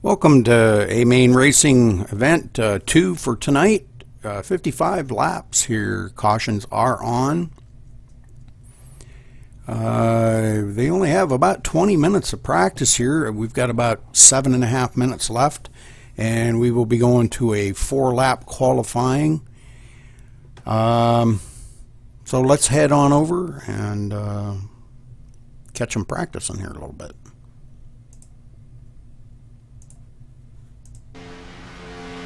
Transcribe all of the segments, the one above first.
Welcome to Amainracing event 2 for tonight. 55 laps here. Cautions are on. They only have about 20 minutes of practice here. We've got about 7.5 minutes left, and we will be going to a 4-lap qualifying. So let's head on over and catch them practicing here a little bit.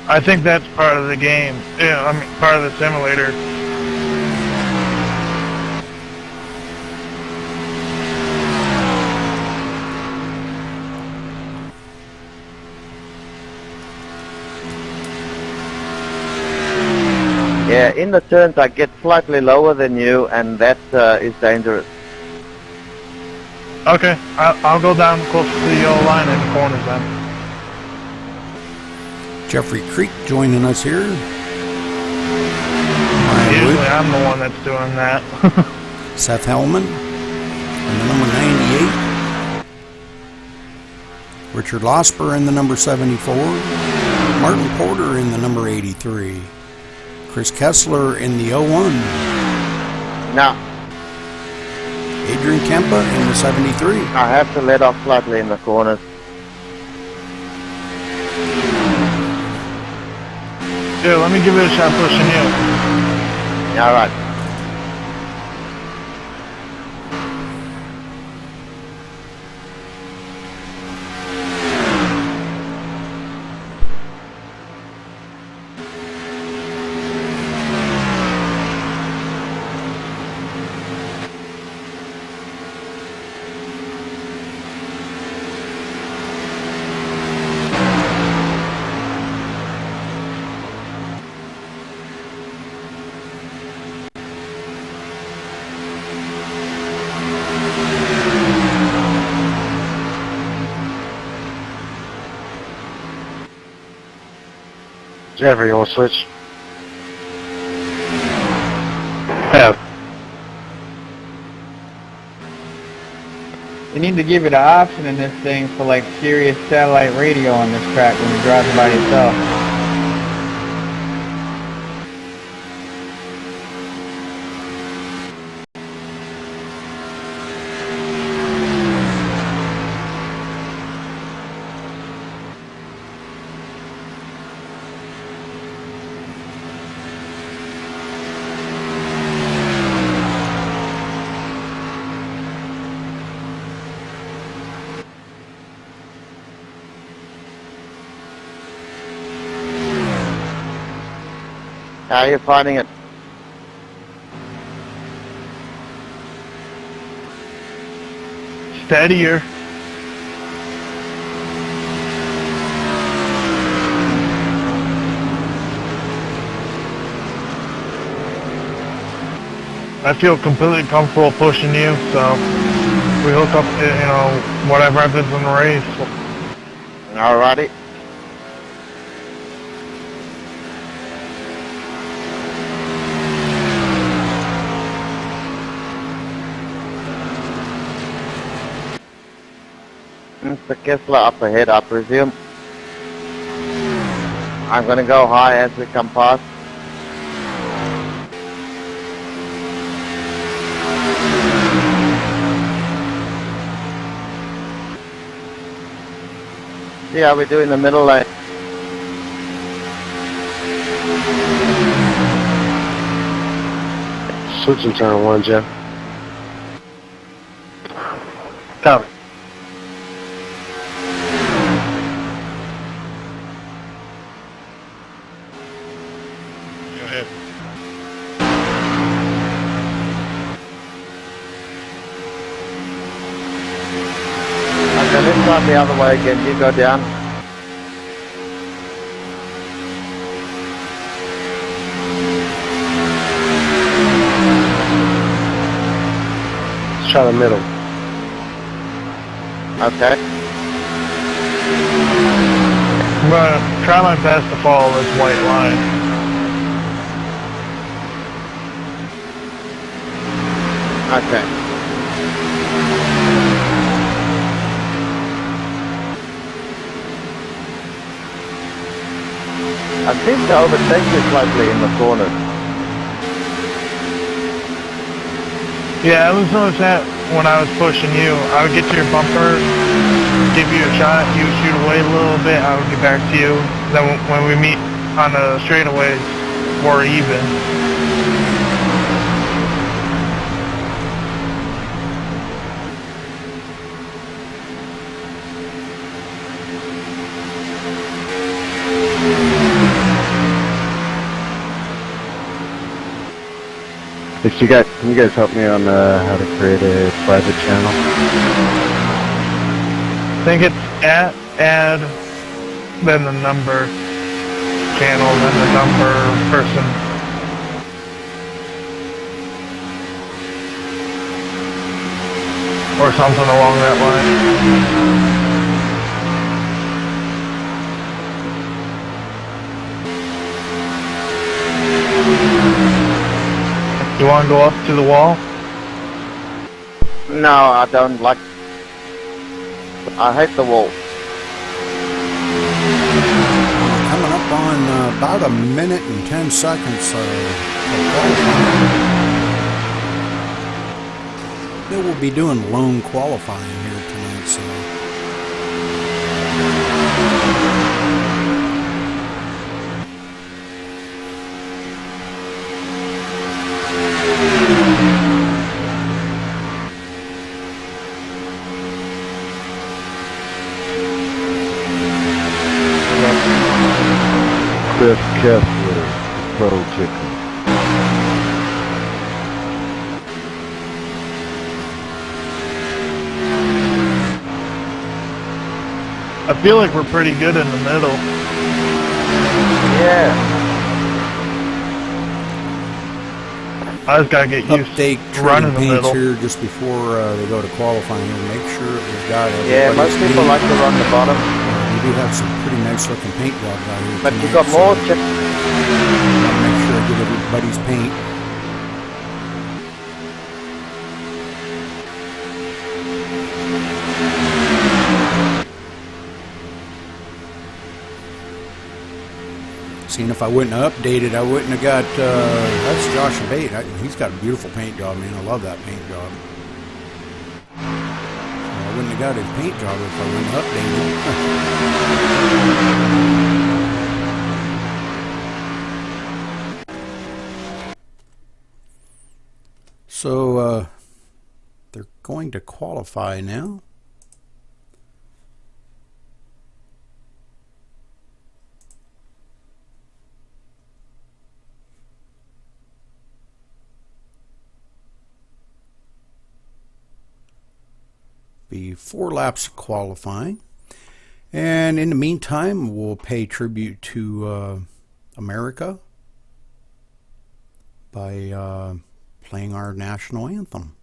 I think that's part of the game. Yeah, I mean, part of the simulator. Yeah, in the turns I get slightly lower than you, and that is dangerous. Okay, I'll go down close to the yellow line in the corners then. Jeffrey Creek joining us here. Usually I'm the one that's doing that. Seth Hellman in the number 98. Richard Losper in the number 74. Martin Porter in the number 83. Chris Kessler in the 01. No. Adrian Kempa in the 73. I have to let off slightly in the corners. Yeah, let me give it a shot pushing you. All right. Jeffrey, you want to switch? Yeah. You need to give it an option in this thing for like Sirius satellite radio on this track when you're driving by yourself. How are you finding it? Steadier. I feel completely comfortable pushing you, so we hook up, whatever happens in the race. Alrighty. Mr. Kessler up ahead, I presume. I'm going to go high as we come past. See how we do in the middle lane. Switch in turn 1, Jeff. Copy. Go ahead. Okay, let's start the other way again. You go down. Let's try the middle. Okay. I'm going to try my best to follow this white line. Okay. I seem to overtake you slightly in the corners. Yeah, I was noticing that when I was pushing you. I would get to your bumper, give you a shot, you would shoot away a little bit, I would get back to you. Then when we meet on the straightaways, we're even. Can you guys help me on how to create a private channel? I think it's add, then the number channel, then the number person. Or something along that line. You want to go up to the wall? No, I don't like... I hate the wall. Coming up on about a minute and 10 seconds. They will be doing lone qualifying here tonight, so... Chris Kessler, Pro Chicken. I feel like we're pretty good in the middle. Yeah. I just gotta get used Update to running trading the paints middle. here just before they go to qualifying and make sure that we've got Yeah, most everybody's people paint. like to run the bottom. We do have some pretty nice looking paint jobs out here But tonight, you've got so more... I'll make sure I get everybody's paint. Seeing if I wouldn't have updated, I wouldn't have got, that's Josh Bate. He's got a beautiful paint job, man. I love that paint job. I wouldn't have got his paint job if I wouldn't have updated. So, they're going to qualify now. Be 4 laps of qualifying, and in the meantime we'll pay tribute to America by playing our national anthem.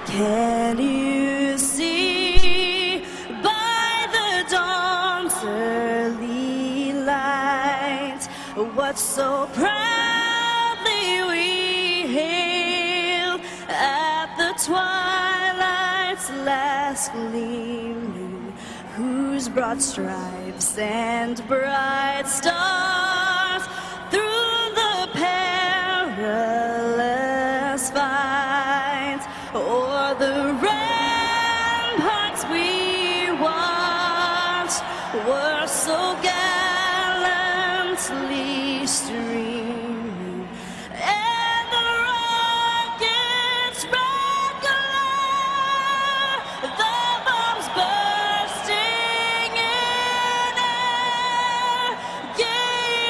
Can you see by the dawn's early light what so proudly we hailed at the twilight's last gleaming, whose broad stripes and bright stars through the perilous fight o'er the ramparts we watched were so gallantly streaming, and the rocket's red glare, the bombs bursting in air, gave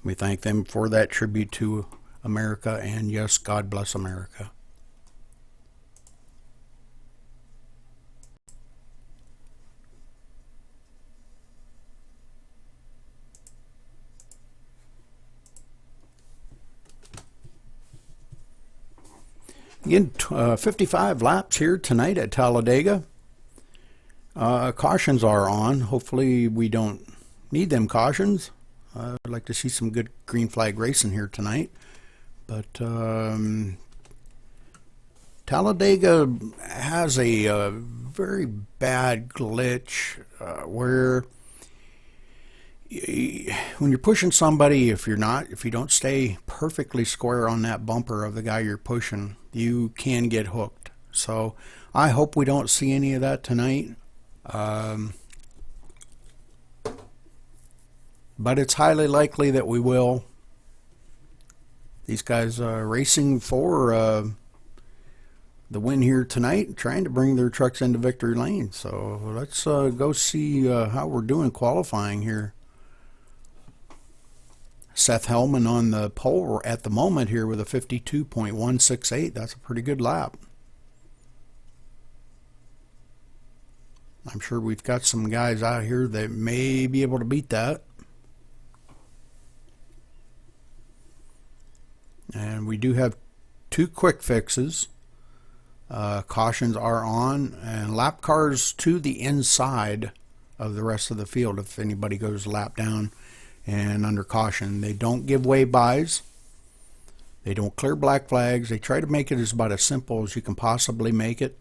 We thank them for that tribute to America, and yes, God bless America. Again, 55 laps here tonight at Talladega. Cautions are on. Hopefully we don't need them cautions. I'd like to see some good green flag racing here tonight. But Talladega has a very bad glitch where when you're pushing somebody, if you don't stay perfectly square on that bumper of the guy you're pushing, you can get hooked. So I hope we don't see any of that tonight. But it's highly likely that we will. These guys are racing for the win here tonight, trying to bring their trucks into victory lane. So let's go see how we're doing qualifying here. Seth Hellman on the pole at the moment here with a 52.168. That's a pretty good lap. I'm sure we've got some guys out here that may be able to beat that. And we do have 2 quick fixes. Cautions are on, and lap cars to the inside of the rest of the field if anybody goes lap down and under caution. They don't give way bys. They don't clear black flags. They try to make it as about as simple as you can possibly make it.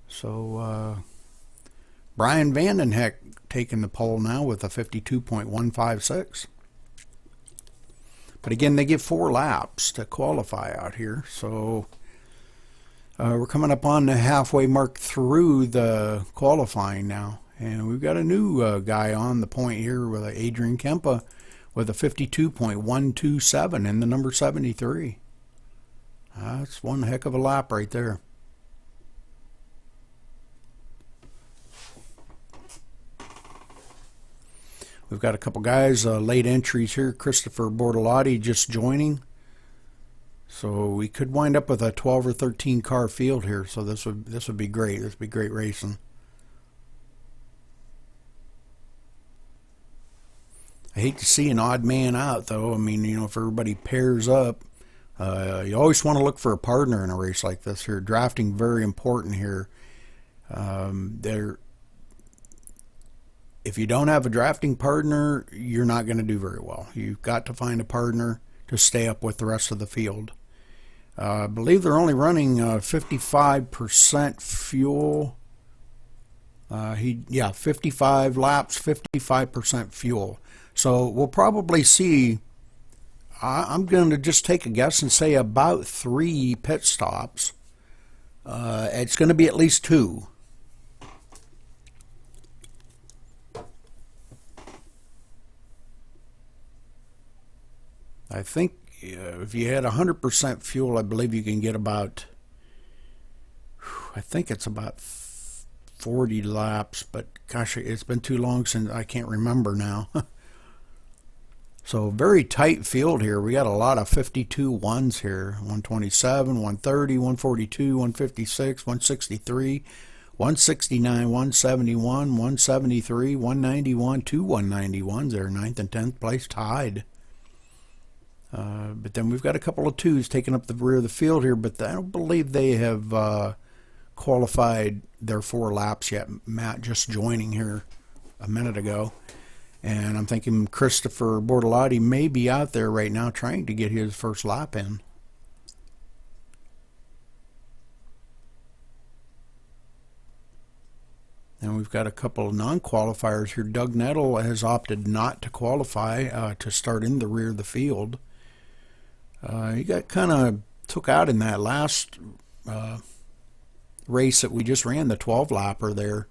So Brian Vandenheck taking the pole now with a 52.156. But again, they give 4 laps to qualify out here. So we're coming up on the halfway mark through the qualifying now. And we've got a new guy on the point here with Adrian Kempa with a 52.127 in the number 73. That's one heck of a lap right there. We've got a couple guys, late entries here. Christopher Bortolotti just joining. So we could wind up with a 12 or 13 car field here. So this would be great. This would be great racing. I hate to see an odd man out, though. I mean, you know, if everybody pairs up, you always want to look for a partner in a race like this here. Drafting very important here. If you don't have a drafting partner, you're not going to do very well. You've got to find a partner to stay up with the rest of the field. I believe they're only running 55% fuel. 55 laps, 55% fuel. So we'll probably see, I'm going to just take a guess and say about 3 pit stops. It's going to be at least 2. I think if you had 100% fuel, I believe you can get about, I think it's about 40 laps, but gosh, it's been too long since I can't remember now. So very tight field here. We got a lot of 52 ones here. 127, 130, 142, 156, 163, 169, 171, 173, 191, 2 191s there, 9th and 10th place tied. But then we've got a couple of 2s taking up the rear of the field here, but I don't believe they have qualified their 4 laps yet. Matt just joining here a minute ago. And I'm thinking Christopher Bortolotti may be out there right now trying to get his first lap in. And we've got a couple of non-qualifiers here. Doug Nettle has opted not to qualify to start in the rear of the field. He got kind of took out in that last race that we just ran, the 12-lapper there.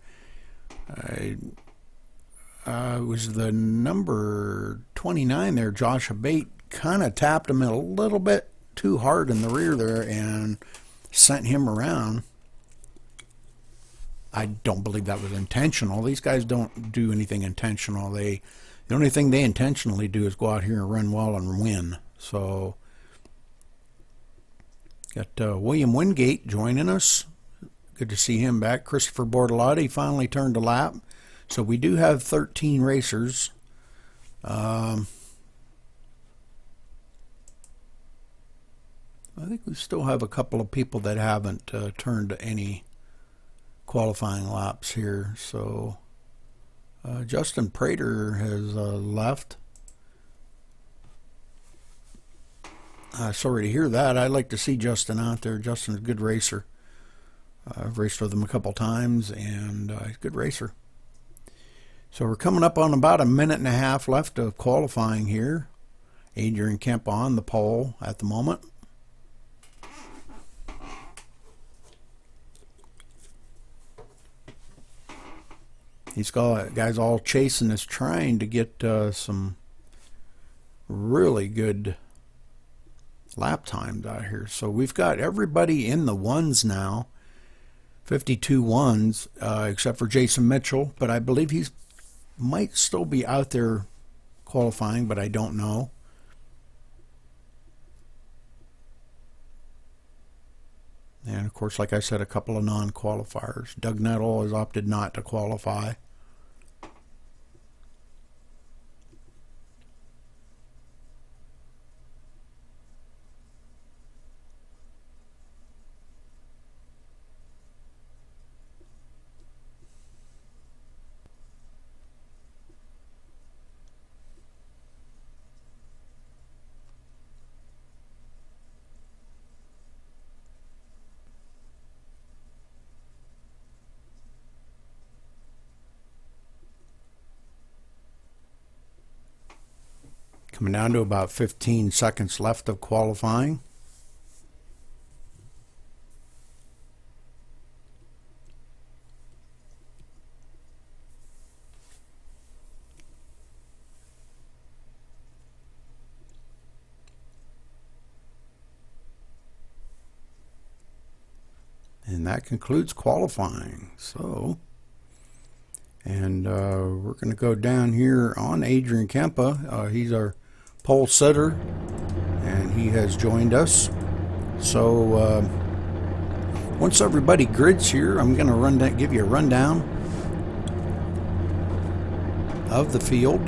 It was the number 29 there, Josh Abate, kind of tapped him a little bit too hard in the rear there and sent him around. I don't believe that was intentional. These guys don't do anything intentional. They The only thing they intentionally do is go out here and run well and win. So, got William Wingate joining us. Good to see him back. Christopher Bortolotti finally turned a lap. So we do have 13 racers. I think we still have a couple of people that haven't turned any qualifying laps here. So Justin Prater has left. Sorry to hear that. I'd like to see Justin out there. Justin's a good racer. I've raced with him a couple times, and he's a good racer. So we're coming up on about a minute and a half left of qualifying here. Adrian Kemp on the pole at the moment. These guys all chasing us, trying to get some really good lap times out here. So we've got everybody in the ones now. 52 ones, except for Jason Mitchell, but I believe he's might still be out there qualifying, but I don't know. And of course, like I said, a couple of non-qualifiers. Doug Nettle has opted not to qualify. Coming down to about 15 seconds left of qualifying. And that concludes qualifying. So, and we're going to go down here on Adrian Kempa. He's our pole sitter, and he has joined us. So once everybody grids here, I'm going to give you a rundown of the field.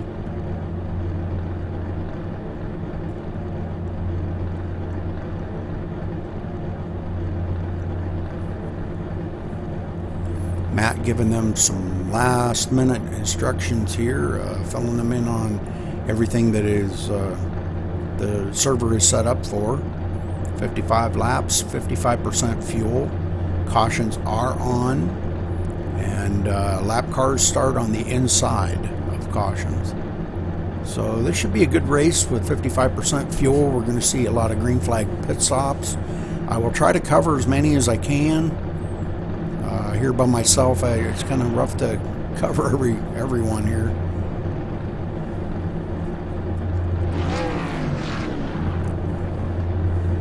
Matt giving them some last minute instructions here, filling them in on everything that is the server is set up for. 55 laps, 55% fuel. Cautions are on, and lap cars start on the inside of cautions. So this should be a good race with 55% fuel. We're going to see a lot of green flag pit stops. I will try to cover as many as I can. Here by myself, it's kind of rough to cover everyone here.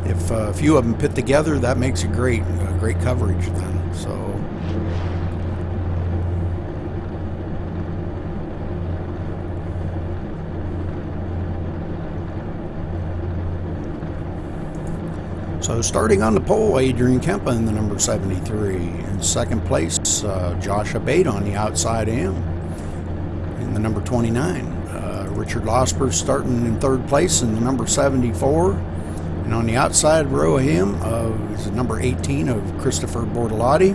If a few of them pit together, that makes it great coverage then. So starting on the pole, Adrian Kempa in the number 73. In second place, Josh Abate on the outside of him in the number 29. Richard Losper starting in third place in the number 74. And on the outside row of him is the number 18 of Christopher Bortolotti.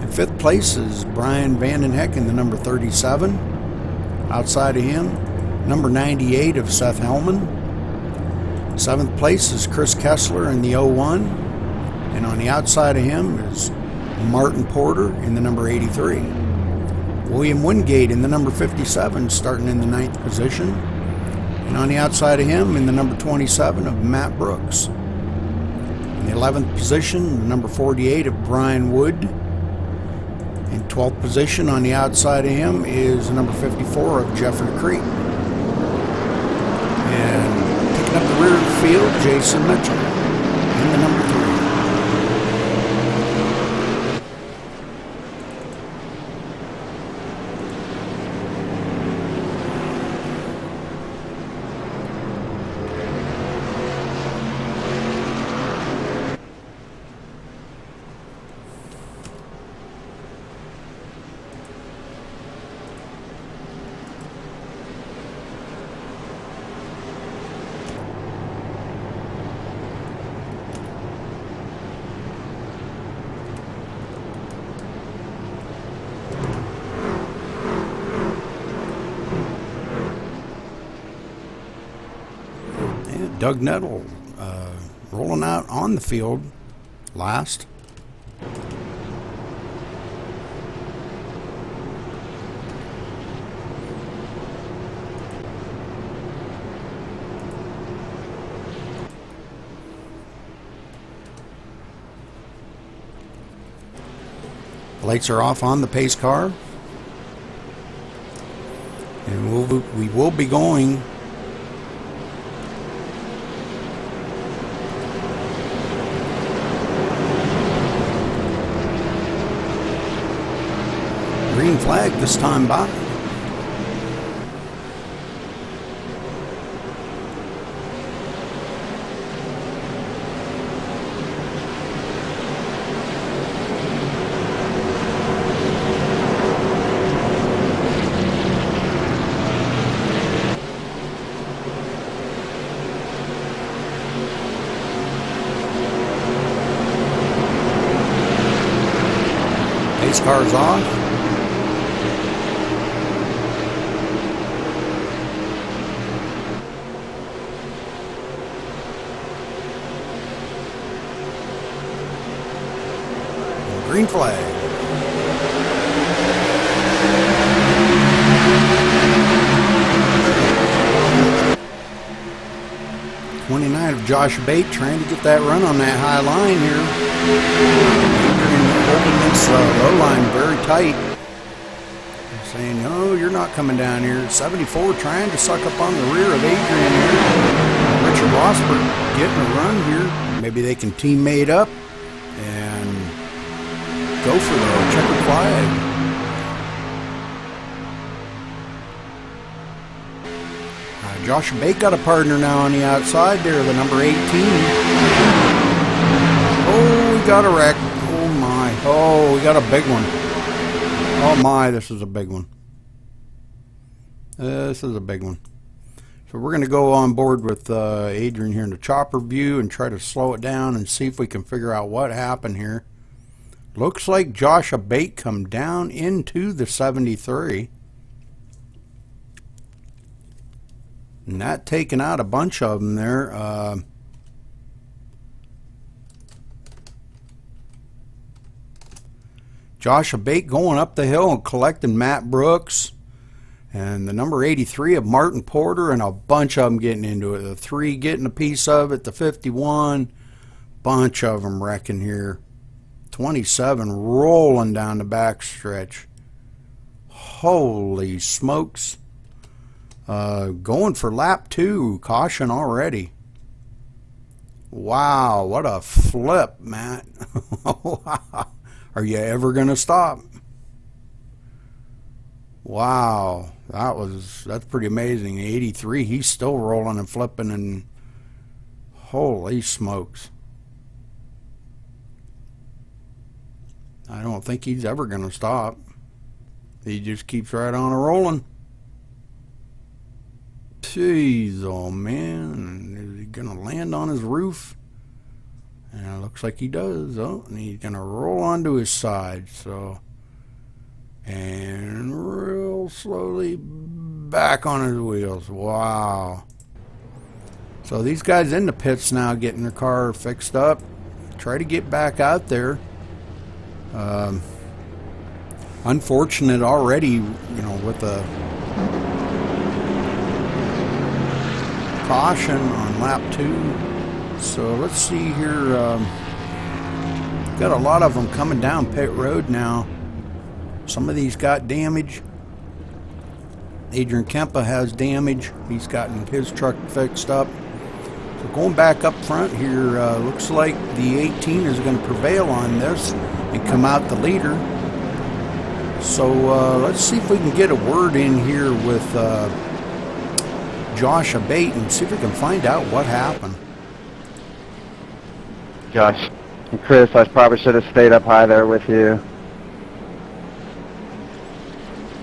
In fifth place is Brian Vandenheck in the number 37. Outside of him, number 98 of Seth Hellman. Seventh place is Chris Kessler in the 01, and on the outside of him is Martin Porter in the number 83. William Wingate in the number 57, starting in the 9th position, and on the outside of him in the number 27 of Matt Brooks. In the 11th position, the number 48 of Brian Wood. In 12th position on the outside of him is the number 54 of Jeffrey Creek. And up the rear of the field, Jason Mitchell in the number 3. Doug Nettle rolling out on the field last. Lights are off on the pace car. And we will be going green flag this time, Bob. Pace car's off. Green flag. '29 of Josh Bate trying to get that run on that high line here. Holding this low line very tight. Saying, no, you're not coming down here. 74 trying to suck up on the rear of Adrian here. Richard Rosberg getting a run here. Maybe they can teammate up and go for the checkered flag. Josh Bate got a partner now on the outside there, the number 18. Oh, we got a wreck. Oh my. Oh, we got a big one. Oh my, this is a big one. This is a big one. So we're going to go on board with Adrian here in the chopper view and try to slow it down and see if we can figure out what happened here. Looks like Josh Bate come down into the 73. And that taking out a bunch of them there. Josh Bate going up the hill and collecting Matt Brooks. And the number 83 of Martin Porter, and a bunch of them getting into it. The 3 getting a piece of it, the 51. Bunch of them wrecking here. 27 rolling down the backstretch. Holy smokes. Going for lap 2. Caution already. Wow, what a flip, Matt. Are you ever going to stop? Wow, that's pretty amazing. 83, he's still rolling and flipping, and holy smokes. I don't think he's ever going to stop. He just keeps right on rolling. Jeez, oh man, is he going to land on his roof? And it looks like he does. Oh, and he's going to roll onto his side, so. And real slowly back on his wheels. Wow. So these guys in the pits now getting their car fixed up. Try to get back out there. Unfortunate already, you know, with a caution on lap 2. So let's see here. Got a lot of them coming down pit road now. Some of these got damage. Adrian Kempa has damage. He's gotten his truck fixed up. So going back up front here, looks like the 18 is going to prevail on this and come out the leader. So let's see if we can get a word in here with Josh Bate and see if we can find out what happened. Josh and Chris, I probably should have stayed up high there with you.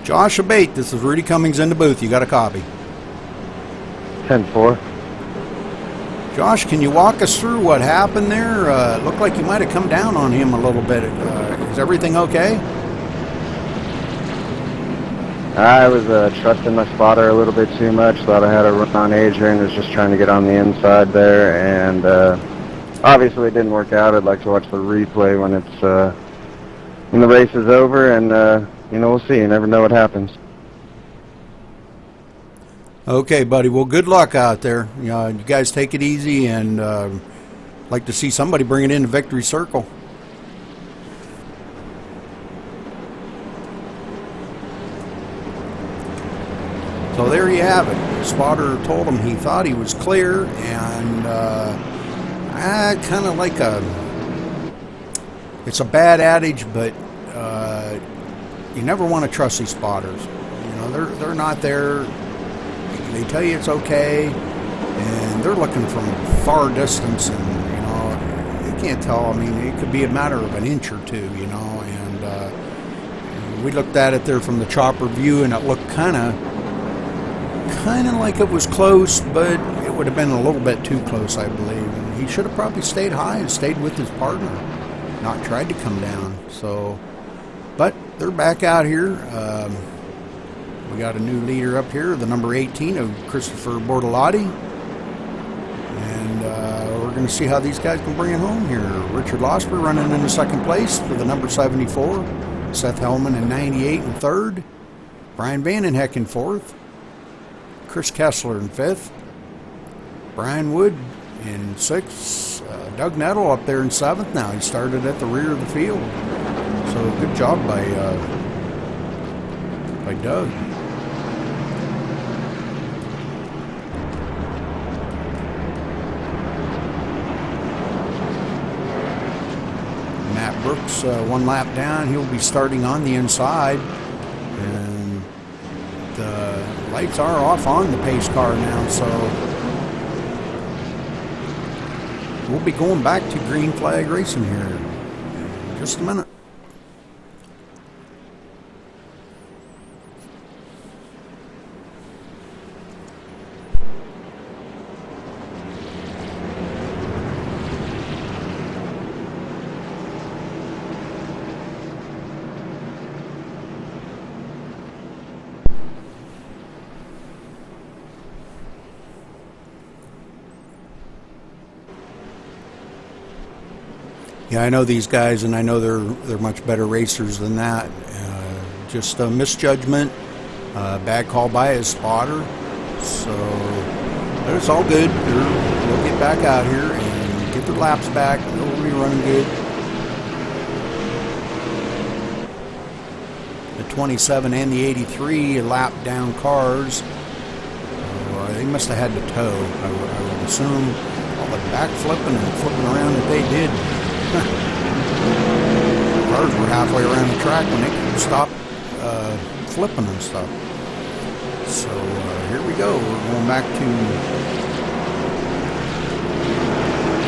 Josh Bate, this is Rudy Cummings in the booth. You got a copy. 10-4. Josh, can you walk us through what happened there? It looked like you might have come down on him a little bit. Is everything okay? I was trusting my spotter a little bit too much. Thought I had a run on Adrian. Was just trying to get on the inside there, and obviously it didn't work out. I'd like to watch the replay when it's when the race is over, and you know, we'll see. You never know what happens. Okay, buddy. Well, good luck out there. You guys take it easy, and like to see somebody bring it into victory circle. So there you have it. Spotter told him he thought he was clear, and kind of like it's a bad adage, but you never want to trust these spotters. You know, they're not there. They tell you it's okay, and they're looking from far distance, and you know, you can't tell. I mean, it could be a matter of an inch or two, you know. And we looked at it there from the chopper view, and it looked kind of like it was close, but it would have been a little bit too close, I believe. And he should have probably stayed high and stayed with his partner, not tried to come down. So, but they're back out here. We got a new leader up here, the number 18 of Christopher Bortolotti. And we're going to see how these guys can bring it home here. Richard Losper running in the second place for the number 74. Seth Hellman in 98 in third. Brian Vandenheck in fourth. Chris Kessler in fifth. Brian Wood in sixth. Doug Nettle up there in seventh now. He started at the rear of the field. So good job by Doug. Matt Brooks, one lap down. He'll be starting on the inside. And the lights are off on the pace car now, so we'll be going back to green flag racing here in just a minute. Yeah, I know these guys, and I know they're much better racers than that. Just a misjudgment, bad call by his spotter. So, but it's all good. They'll get back out here and get their laps back. They'll be running good. The 27 and the 83 lap down cars. They must have had to tow. I would assume all the back flipping and flipping around that they did. Cars were halfway around the track when they could stop flipping and stuff. So here we go. We're going back to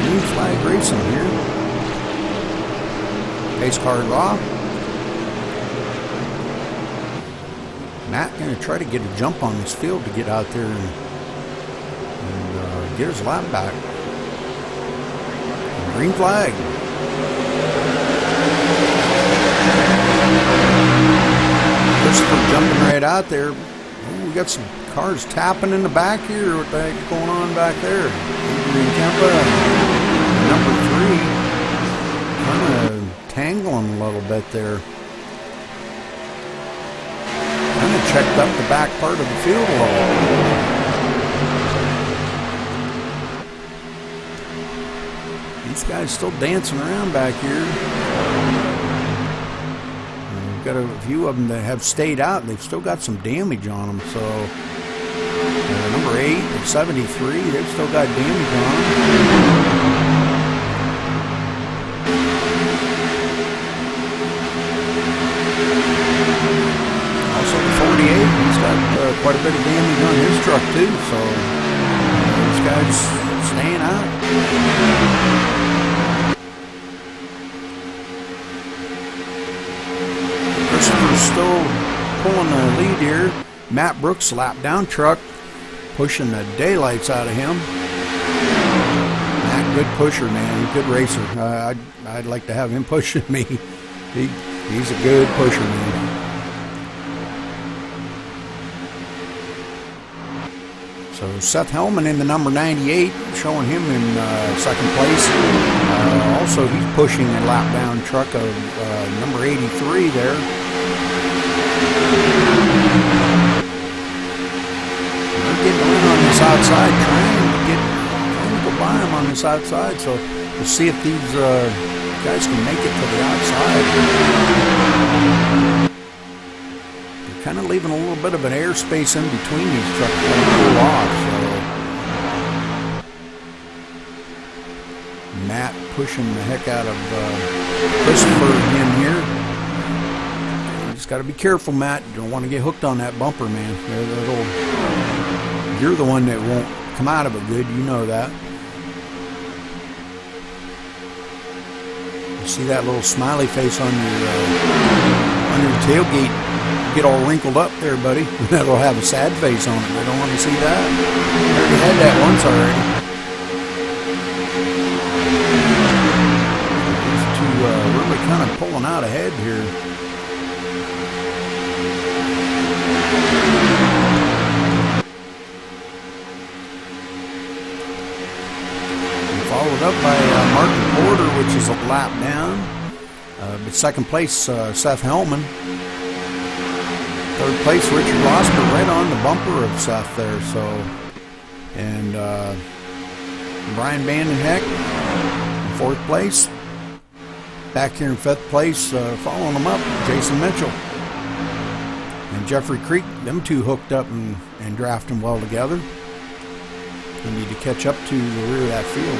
green flag racing here. Pace cars off. Matt going to try to get a jump on this field to get out there and get his lap back. Green flag. Christopher jumping right out there. Ooh, we got some cars tapping in the back here. What the heck's going on back there? Adrian Kempa, number 3, kind of tangling a little bit there. Kind of checked up the back part of the field a little. These guys still dancing around back here. We've got a few of them that have stayed out. They've still got some damage on them. So number 8 and 73, they've still got damage on them. Also the 48, he's got quite a bit of damage on his truck too. So these guys staying out. Christopher's still pulling the lead here. Matt Brooks, lap down truck, pushing the daylights out of him. Matt, good pusher, man. Good racer. I'd like to have him pushing me. He's a good pusher, man. So Seth Hellman in the number 98, showing him in second place. Also, he's pushing a lap down truck of number 83 there. They're getting in on this outside, trying to go by him on this outside. So we'll see if these guys can make it to the outside. They're kind of leaving a little bit of an airspace in between these trucks to cool off. So Matt pushing the heck out of Christopher again here. You just got to be careful, Matt. You don't want to get hooked on that bumper, man. You're the one that won't come out of it good. You know that. You see that little smiley face on your tailgate get all wrinkled up there, buddy. That'll have a sad face on it. I don't want to see that. I already had that once already. These two really kind of pulling out ahead here. Followed up by Martin Porter, which is a lap down. But second place, Seth Hellman. Third place, Richard Rosper, right on the bumper of Seth there. So, and Brian Vandenheck in fourth place. Back here in fifth place, following them up, Jason Mitchell and Jeffrey Creek. Them two hooked up and drafting well together. We need to catch up to the rear of that field.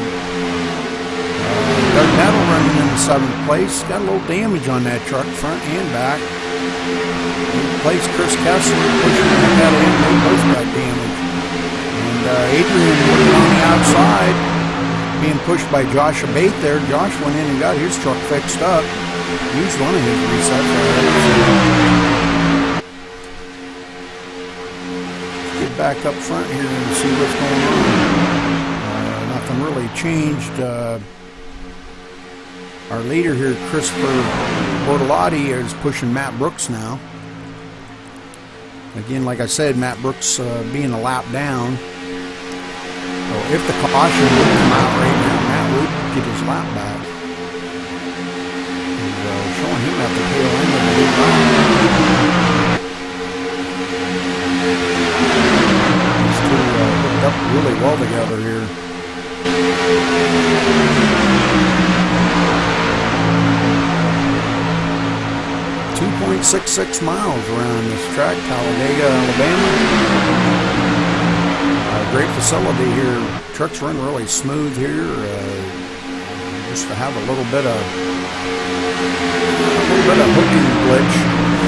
Doug Nettle running in the seventh place. Got a little damage on that truck, front and back. Eighth place, Chris Kessler pushing the heck out of him. They both got damage. And Adrian working on the outside, being pushed by Josh Abate there. Josh went in and got his truck fixed up. Used one of his resets already. Get back up front here and see what's going on. Nothing really changed. Our leader here, Christopher Bortolotti, is pushing Matt Brooks now. Again, like I said, Matt Brooks being a lap down. So if the caution would come out right now, Matt would get his lap back. And, showing him at the tail end of the big lap. These two hooked up really well together here. 2.66 miles around this track, Talladega, Alabama. Great facility here. Trucks run really smooth here. Just to have a little bit of hooking glitch.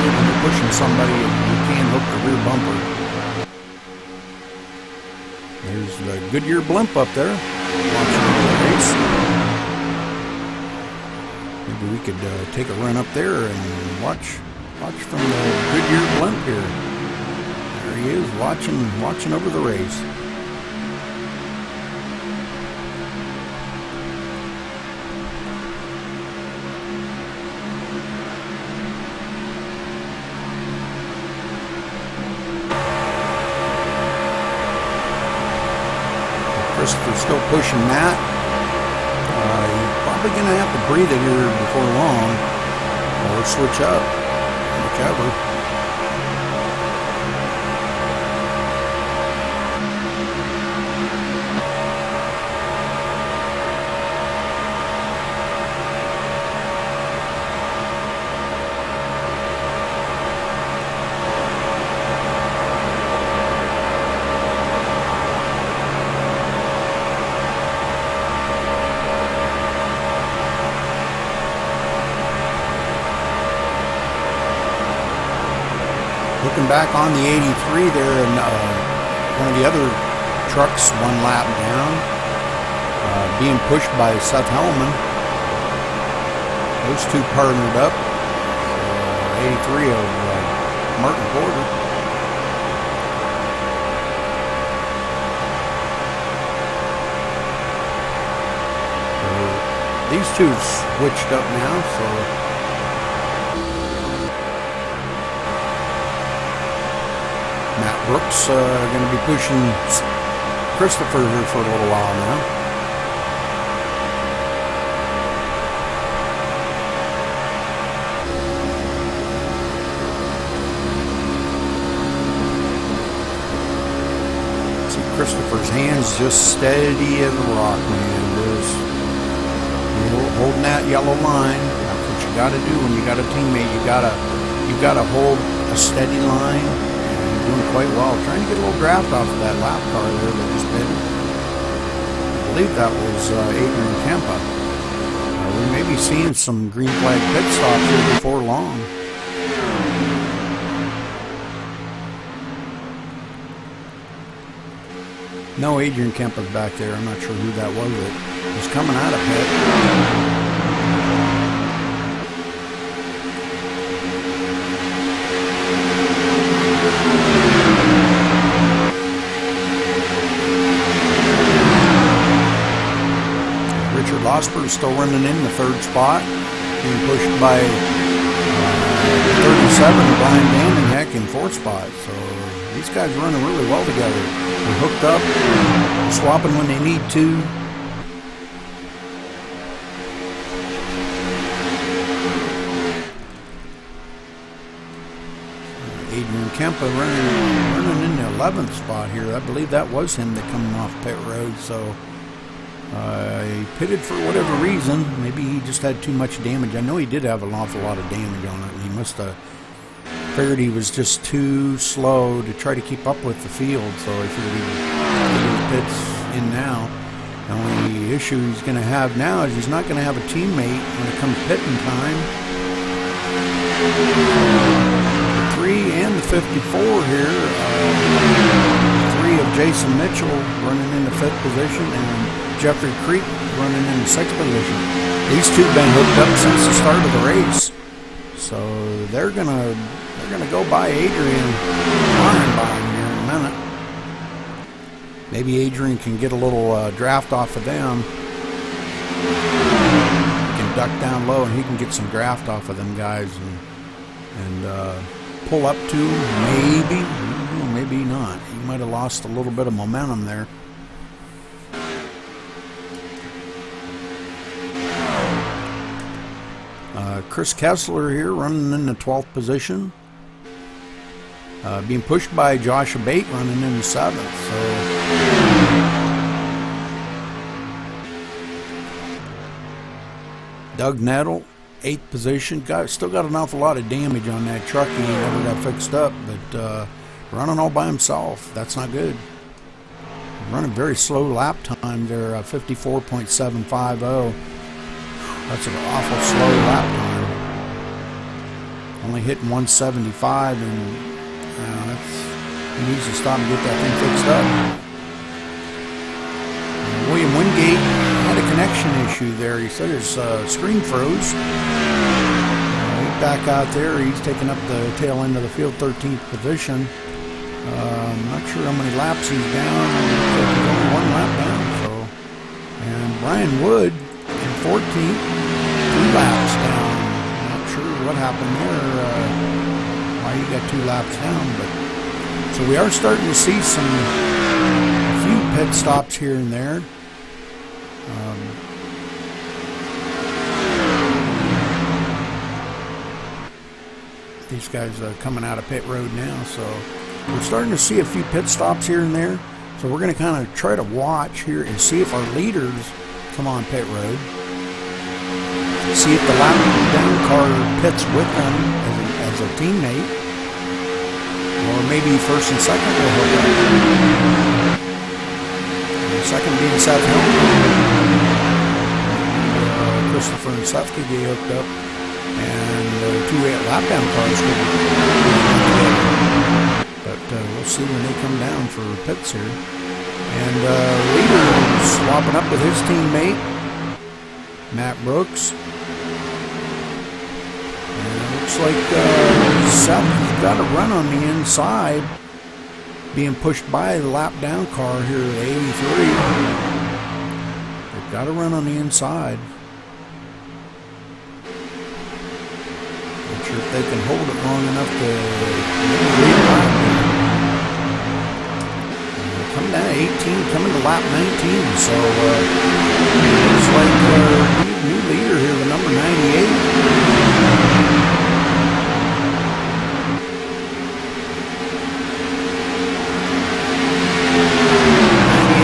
When you're pushing somebody, you can hook the rear bumper. There's the Goodyear blimp up there, watching the race. Maybe we could take a run up there and watch from the Goodyear blimp here. There he is, watching over the race. Christopher's still pushing that. He's probably going to have to breathe it here before long, or switch up, whichever. Looking back on the 83 there, and one of the other trucks one lap down, being pushed by Seth Hellman. Those two partnered up. 83 of Martin Porter. So these two switched up now, so Matt Brooks going to be pushing Christopher here for a little while now. See, Christopher's hands just steady as a rock, man. Just holding that yellow line. That's what you got to do when you got a teammate. You gotta hold a steady line. Doing quite well. Trying to get a little draft off of that lap car there that just did. I believe that was Adrian Kempa. We may be seeing some green flag pit stops here before long. No, Adrian Kempa's back there. I'm not sure who that was that was coming out of pit. Losper is still running in the third spot, being pushed by 37, Brian Vandenheck in fourth spot. So these guys are running really well together. They're hooked up, swapping when they need to. Adrian Kempa running in the 11th spot here. I believe that was him that coming off pit road. So. He pitted for whatever reason. Maybe he just had too much damage. I know he did have an awful lot of damage on it. And he must have figured he was just too slow to try to keep up with the field. So I figured he'd get his pits in now. The only issue he's going to have now is he's not going to have a teammate when it comes pitting time. The 3 and the 54 here. 3 of Jason Mitchell running in the 5th position, and Jeffrey Creek running in the 6th position. These two have been hooked up since the start of the race, so they're gonna go by Adrian, flying by him here in a minute. Maybe Adrian can get a little draft off of them. He can duck down low, and he can get some draft off of them guys and pull up to maybe. Maybe not. He might have lost a little bit of momentum there. Chris Kessler here running in the 12th position. Being pushed by Josh Abate running in the 7th. So Doug Nettle, 8th position. Still got an awful lot of damage on that truck. He never got fixed up, but running all by himself. That's not good. Running very slow lap time there, 54.750. That's an awful slow lap time. Only hitting 175, and he needs to stop and get that thing fixed up. William Wingate had a connection issue there. He said his screen froze. He's back out there. He's taking up the tail end of the field, 13th position. I'm not sure how many laps he's down. He's only 1 lap down. So, and Brian Wood in 14th, 2 laps down. Not sure what happened there. Why he got 2 laps down, but so we are starting to see a few pit stops here and there. These guys are coming out of pit road now, so we're starting to see a few pit stops here and there. So we're going to kind of try to watch here and see if our leaders come on pit road. See if the lap down car pits with them as a teammate. Or maybe first and second will hook up. The second being Seth Helm. Christopher and Seth could get hooked up. And the 2 lap down cars could be but we'll see when they come down for pits here. And leader swapping up with his teammate, Matt Brooks. And it looks like Seth has got a run on the inside, being pushed by the lap down car here at 83. They've got a run on the inside. Not sure if they can hold it long enough to come down to 18th coming to lap 19. So looks like new leader here, the number 98.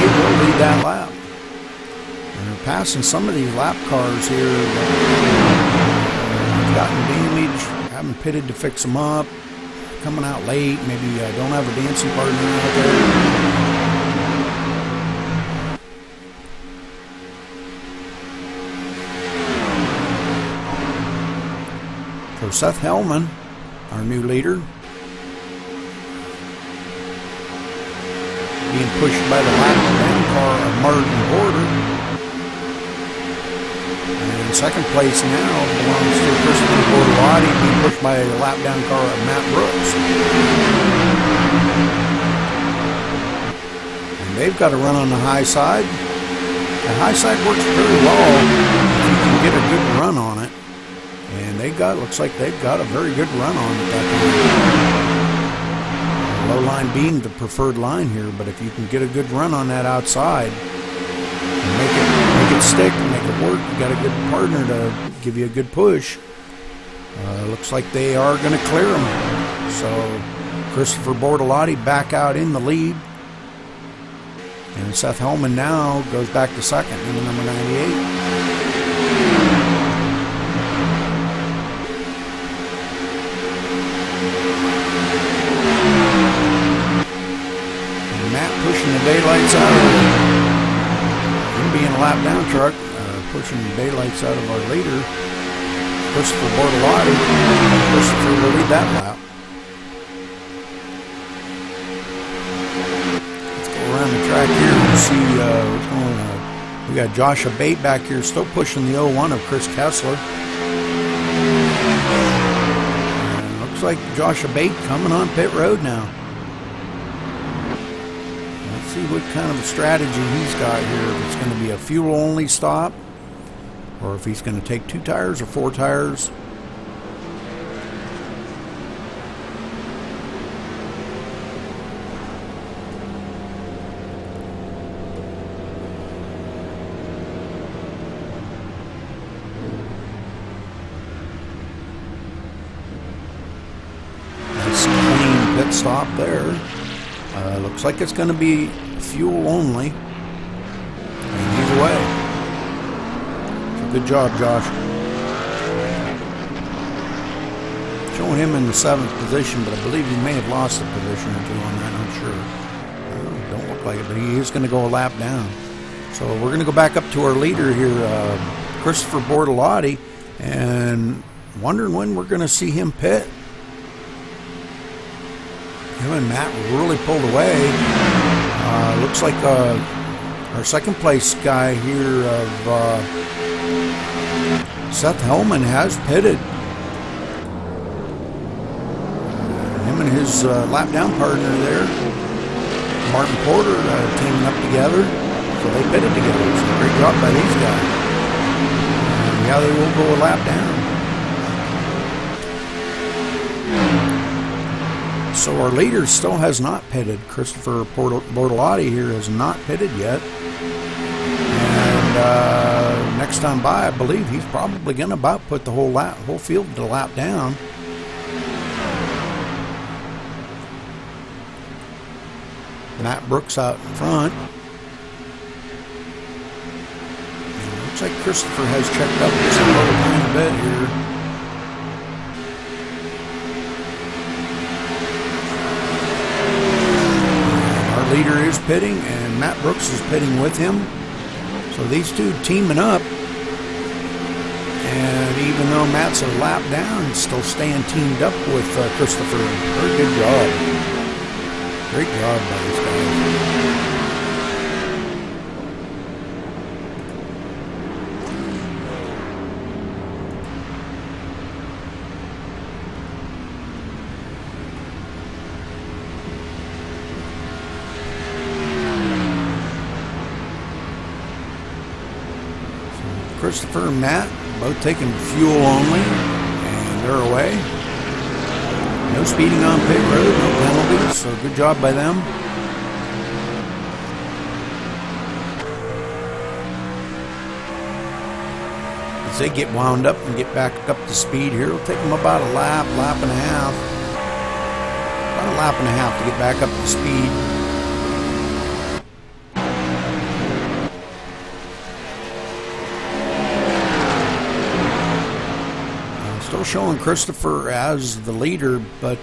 Will lead that lap. And they're passing some of these lap cars here that have gotten damaged, haven't pitted to fix them up, coming out late, maybe don't have a dancing partner out there. So Seth Hellman, our new leader, being pushed by the lap down car of Martin Porter. And second place now belongs to Christopher Bortolotti, being pushed by the lap down car of Matt Brooks. And they've got to run on the high side. The high side works very well if you can get a good run on it. And looks like they've got a very good run on it that time. Low line being the preferred line here, but if you can get a good run on that outside and make it stick, make it work, you got a good partner to give you a good push. Looks like they are going to clear them. So Christopher Bortolotti back out in the lead, and Seth Hellman now goes back to second in the number 98. Pushing the daylights out of him being a lap down truck, pushing the daylights out of our leader, Christopher Bortolotti. Christopher will lead that lap. Let's go around the track here and see what's going on. We got Josh Abate back here still pushing the 01 of Chris Kessler. And looks like Josh Abate coming on pit road now. See what kind of a strategy he's got here. If it's going to be a fuel only stop, or if he's going to take 2 tires or 4 tires. Nice clean pit stop there. Looks like it's going to be fuel only, and he's away. So good job, Josh. Showing him in the 7th position, but I believe he may have lost a position or 2 on that, I'm sure. Don't look like it, but he is going to go a lap down. So we're going to go back up to our leader here, Christopher Bortolotti, and wondering when we're going to see him pit. Him and Matt really pulled away. Looks like our second place guy here of Seth Hellman has pitted. Him and his lap down partner there, Martin Porter, teaming up together. So they pitted together. So great job by these guys. Yeah, they will go a lap down. So our leader still has not pitted. Christopher Bortolotti here has not pitted yet. And next time by, I believe he's probably going to about put the whole field to lap down. Matt Brooks out in front. And it looks like Christopher has checked up just a little tiny bit here. Leader is pitting, and Matt Brooks is pitting with him. So these two teaming up, and even though Matt's a lap down, he's still staying teamed up with Christopher. Very good job. Great job by these guys. Christopher and Matt both taking fuel only, and they're away. No speeding on pit road, no penalties, so good job by them. they get wound up and get back up to speed here, it'll take them about a lap, lap and a half. About a lap and a half to get back up to speed. Still showing Christopher as the leader, but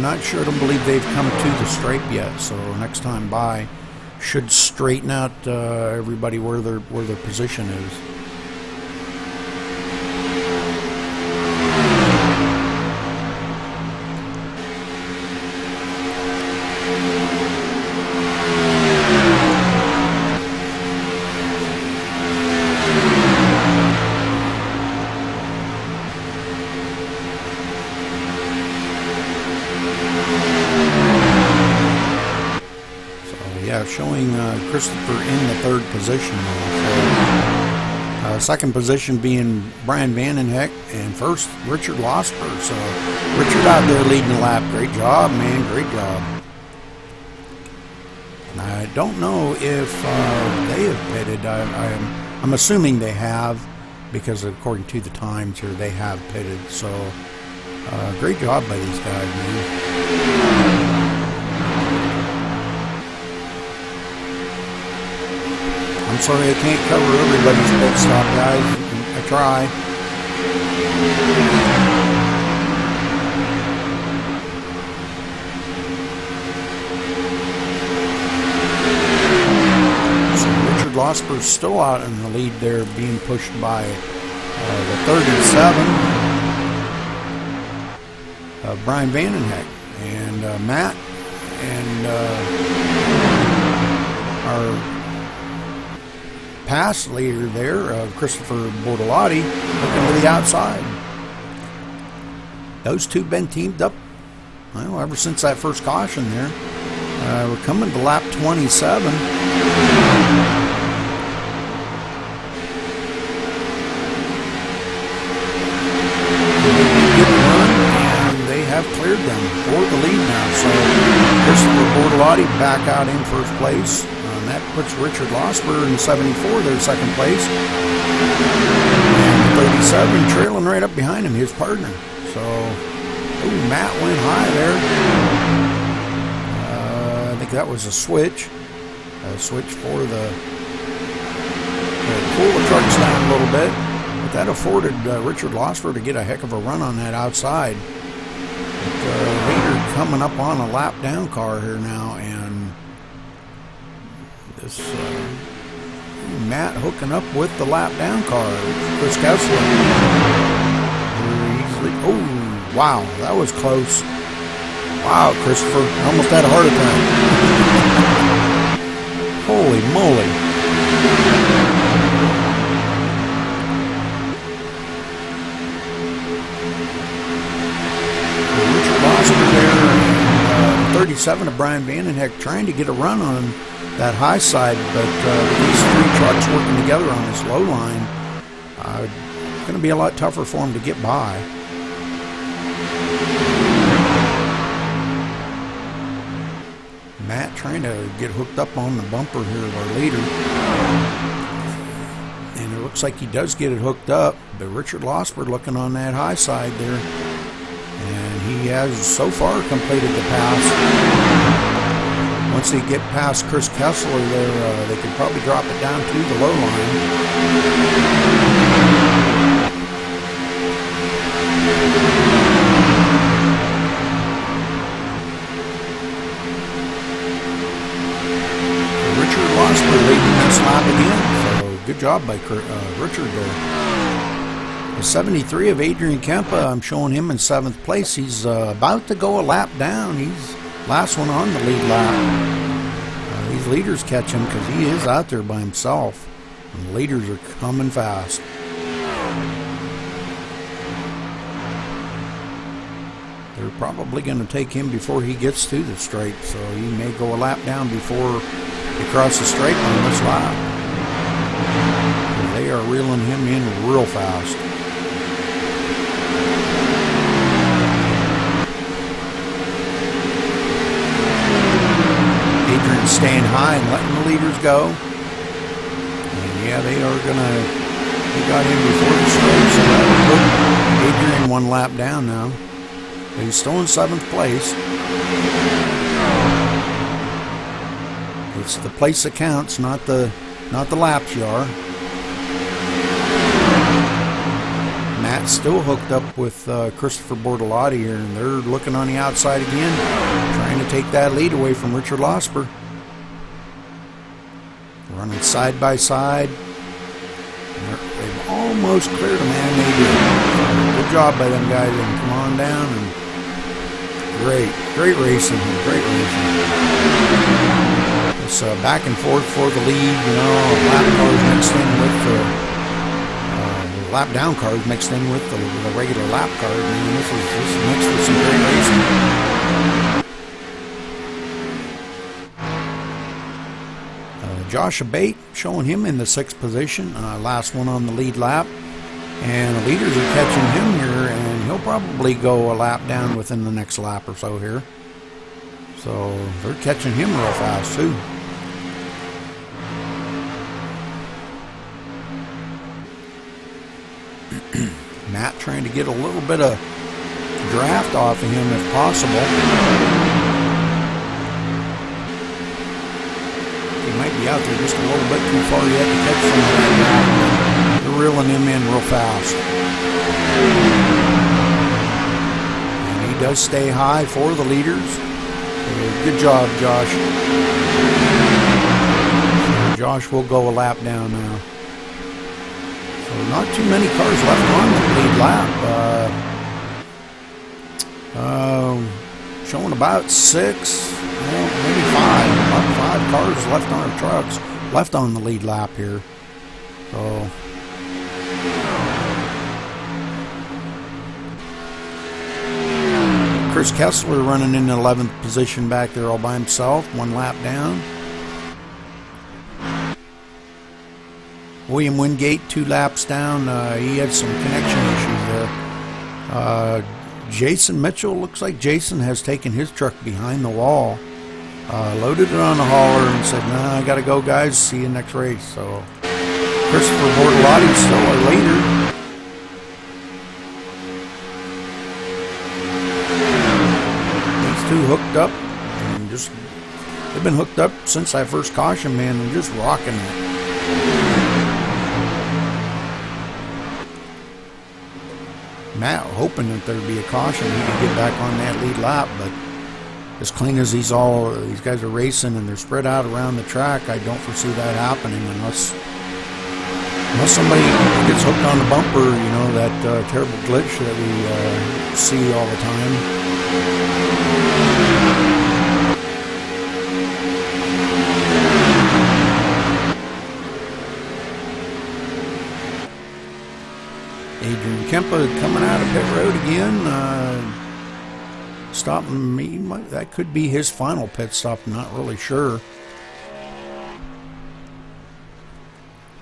not sure. I don't believe they've come to the stripe yet. So next time by, should straighten out everybody where their position is. Yeah, showing Christopher in the third position now. Second position being Brian Vandenheck, and first Richard Losper. So Richard out there leading the lap. Great job, man. Great job. And I don't know if they have pitted. I'm assuming they have, because according to the times here, they have pitted. So great job by these guys, man. I'm sorry I can't cover everybody's pit stop, guys. I try. So Richard Losper's still out in the lead there, being pushed by the 37, Brian Vandenheck, and Matt, and our pass leader there, Christopher Bortolotti, looking to the outside. Those two been teamed up, well, ever since that first caution there. We're coming to lap 27. Good run, and they have cleared them for the lead now. So Christopher Bortolotti back out in first place. And that puts Richard Losper in 74 there, second place. And 37 trailing right up behind him, his partner. So, Matt went high there. I think that was a switch. A switch for the pull the trucks down a little bit. But that afforded Richard Losper to get a heck of a run on that outside. But, later coming up on a lap down car here now, and this Matt hooking up with the lap down car, Chris Kessler. Oh, wow, that was close. Wow, Christopher, almost had a heart attack. Holy moly. Richard Losper there, 37 of Brian Vandenheck trying to get a run on that high side, but these three trucks working together on this low line, it's going to be a lot tougher for them to get by. Matt trying to get hooked up on the bumper here of our leader, and it looks like he does get it hooked up, but Richard Losper looking on that high side there, and he has so far completed the pass. Once they get past Chris Kessler there, they could probably drop it down to the low line. Richard Losper leading this lap again, so good job by Richard there. The 73 of Adrian Kempa, I'm showing him in 7th place. He's about to go a lap down. He's last one on the lead lap. These leaders catch him because he is out there by himself. And the leaders are coming fast. They're probably going to take him before he gets to the straight, so he may go a lap down before he crosses the straight on this lap. They are reeling him in real fast. Adrian staying high and letting the leaders go. And yeah, they are going to He got in before the start, so that'll put Adrian 1 lap down now. He's still in 7th place. It's the place that counts, not the laps you are. Matt's still hooked up with Christopher Bortolotti here, and they're looking on the outside again, trying to take that lead away from Richard Losper. Running side by side. They've almost cleared them, man. They did. Good job by them guys, and come on down. And great racing, great racing. It's back and forth for the lead. You know, lap cars mixed in with the lap down cars mixed in with the regular lap cars. I mean, this is mixed with some great racing. Josh Abate showing him in the 6th position, last one on the lead lap, and the leaders are catching him here, and he'll probably go a lap down within the next lap or so here. So they're catching him real fast too. Matt trying to get a little bit of draft off of him if possible. He might be out there just a little bit too far yet to catch some of that. They're reeling him in real fast. And he does stay high for the leaders. So good job, Josh. So Josh will go a lap down now. So not too many cars left on the lead lap. Showing about 6, maybe 5. About 5 cars left on our trucks, left on the lead lap here. So Chris Kessler running in the 11th position back there all by himself, 1 lap down. William Wingate 2 laps down. He had some connection issues there. Jason Mitchell, looks like Jason has taken his truck behind the wall, loaded it on the hauler, and said, "Nah, I gotta go, guys. See you next race." So Christopher Bortolotti still our leader. These 2 hooked up, and they've been hooked up since I first cautioned, man, and just rocking it. Matt hoping that there'd be a caution, he could get back on that lead lap, but as clean as these guys are racing and they're spread out around the track, I don't foresee that happening unless somebody gets hooked on the bumper, you know, that terrible glitch that we see all the time. Adrian Kempa coming out of pit road again, stopping me. That could be his final pit stop. I'm not really sure.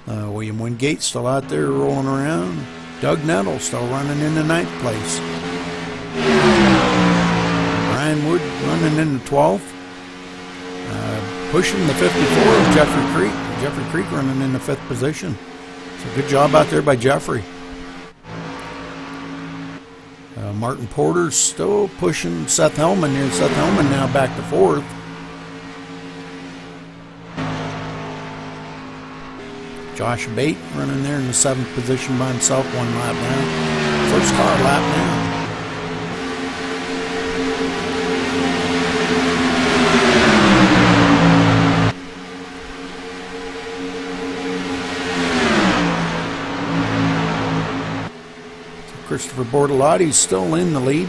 William Wingate still out there rolling around. Doug Nettle still running in the 9th place. Ryan Wood running in the 12th. Pushing the 54 of Jeffrey Creek. Jeffrey Creek running in the 5th position. So good job out there by Jeffrey. Martin Porter's still pushing Seth Hellman here. Seth Hellman now back to 4th. Josh Bate running there in the 7th position by himself, 1 lap down. First car lap down. Christopher Bortolotti's still in the lead.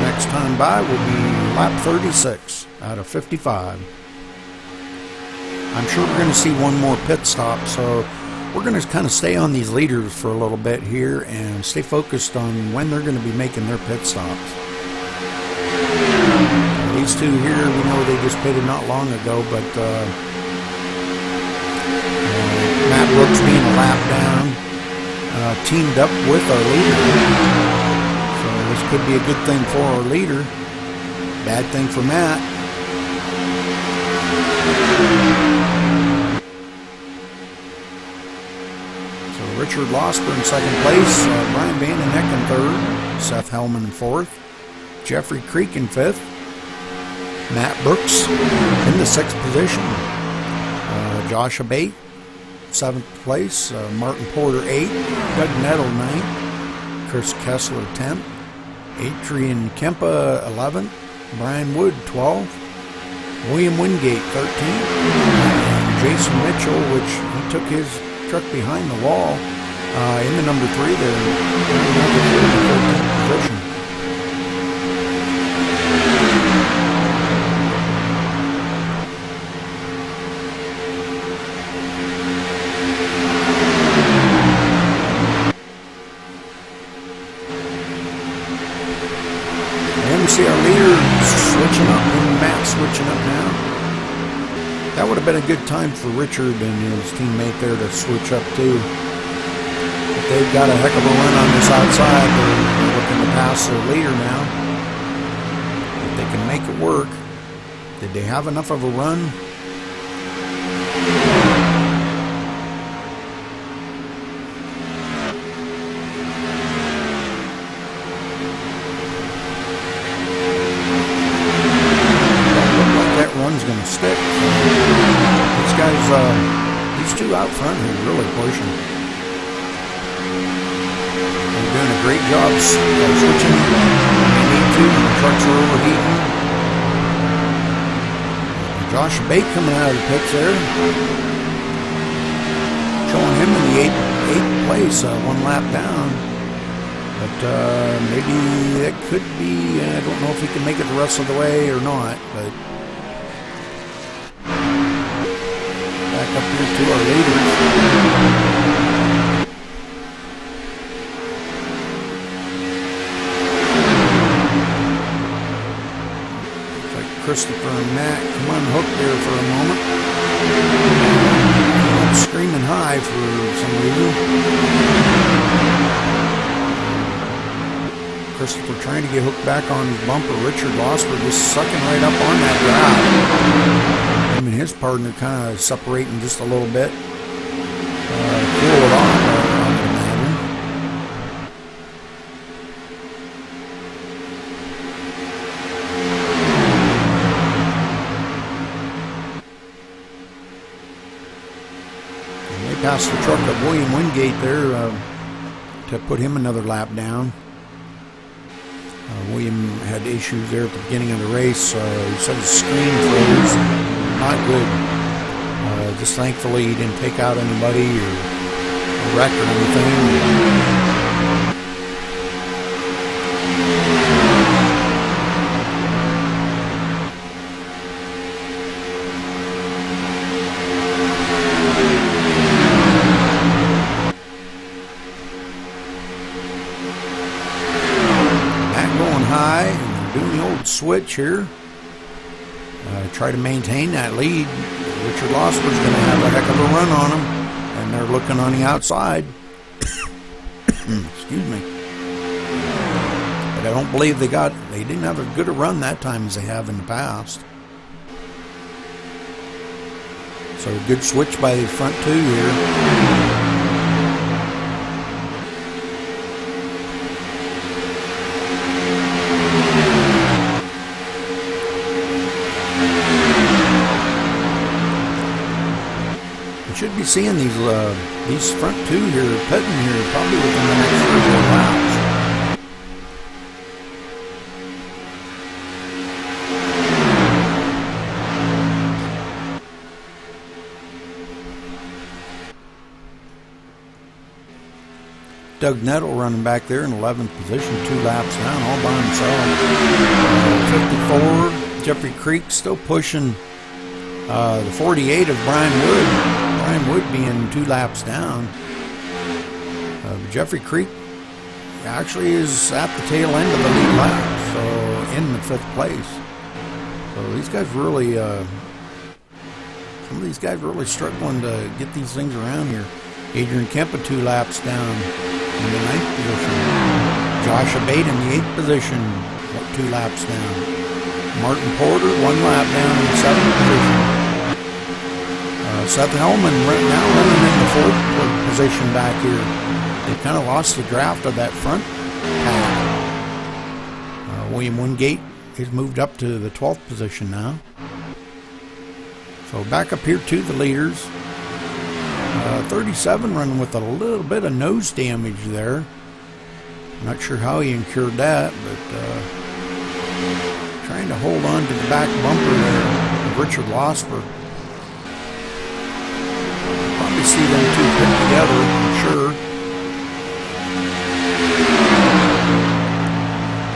Next time by will be lap 36 out of 55. I'm sure we're going to see one more pit stop, so we're going to kind of stay on these leaders for a little bit here and stay focused on when they're going to be making their pit stops. These 2 here, we know they just pitted not long ago, but Matt Brooks being a lap down. Teamed up with our leader. So this could be a good thing for our leader. Bad thing for Matt. Richard Losper in second place. Brian Vandenheck in third. Seth Hellman in fourth. Jeffrey Creek in fifth. Matt Brooks in the sixth position. Josh Abate, seventh place. Martin Porter, eighth. Doug Nettle, ninth. Chris Kessler, 10th. Adrian Kempa, 11th. Brian Wood, 12th. William Wingate, 13th. And Jason Mitchell, which he took his truck behind the wall in the number 3 there. In the 13th position. See our leader switching up and Matt switching up now. That would have been a good time for Richard and his teammate there to switch up too. But they've got a heck of a run on this outside. They're looking to pass their leader now. If they can make it work. Did they have enough of a run? Going to stick. These guys, these two out front here really pushing. They're doing a great job switching. They need to. The trucks are overheating. Josh Bate coming out of the pits there. Showing him in the eighth place, one lap down. But maybe that could be, I don't know if he can make it the rest of the way or not, but back up here to our leaders. Looks like Christopher and Matt come unhooked there for a moment. Screaming high for some reason. Christopher trying to get hooked back on his bumper. Richard Losper just sucking right up on that drive. Him and his partner kind of separating just a little bit. Cool it off, I would imagine. And they passed the truck of William Wingate there to put him another lap down. William had issues there at the beginning of the race. He said his screen froze. Not good. Just thankfully he didn't take out anybody or wreck or anything. Matt going high and doing the old switch here. Try to maintain that lead. Richard Losper's going to have a heck of a run on them, and they're looking on the outside. Excuse me. But I don't believe they didn't have as good a run that time as they have in the past. So good switch by the front two here. Should be seeing these front two here pitting here probably within the next 3 or 4 laps. Doug Nettle running back there in 11th position, 2 laps down, all by himself. 54. Jeffrey Creek still pushing the 48 of Brian Wood. Brian Wood being 2 laps down. Jeffrey Creek actually is at the tail end of the lead lap, so in the 5th place. So these guys really, some of these guys really struggling to get these things around here. Adrian Kempa 2 laps down in the 9th position. Josh Abate in the 8th position, 2 laps down. Martin Porter 1 lap down in the 7th position. Seth Hellman now running in the fourth position back here. They kind of lost the draft of that front pack. William Wingate has moved up to the 12th position now. So back up here to the leaders. 37 running with a little bit of nose damage there. Not sure how he incurred that, but trying to hold on to the back bumper there of Richard Losper. Probably see them two put together, I'm sure.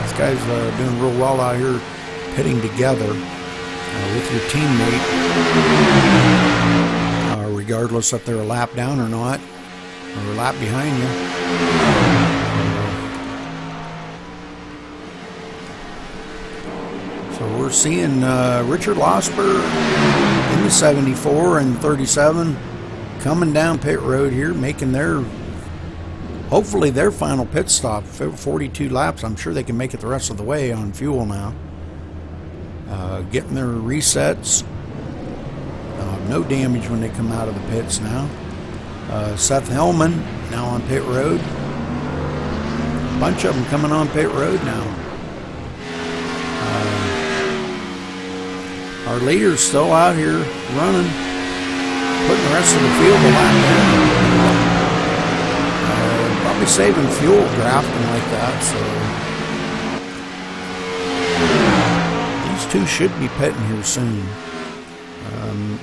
These guys doing real well out here pitting together with your teammate, regardless if they're a lap down or not, or a lap behind you. So we're seeing Richard Losper in the 74 and 37 coming down pit road here, making hopefully their final pit stop. 42 laps. I'm sure they can make it the rest of the way on fuel now. Getting their resets. No damage when they come out of the pits now. Seth Hellman now on pit road. A bunch of them coming on pit road now. Our leader's still out here running, putting the rest of the field a lap down. Probably saving fuel drafting like that. So these two should be pitting here soon.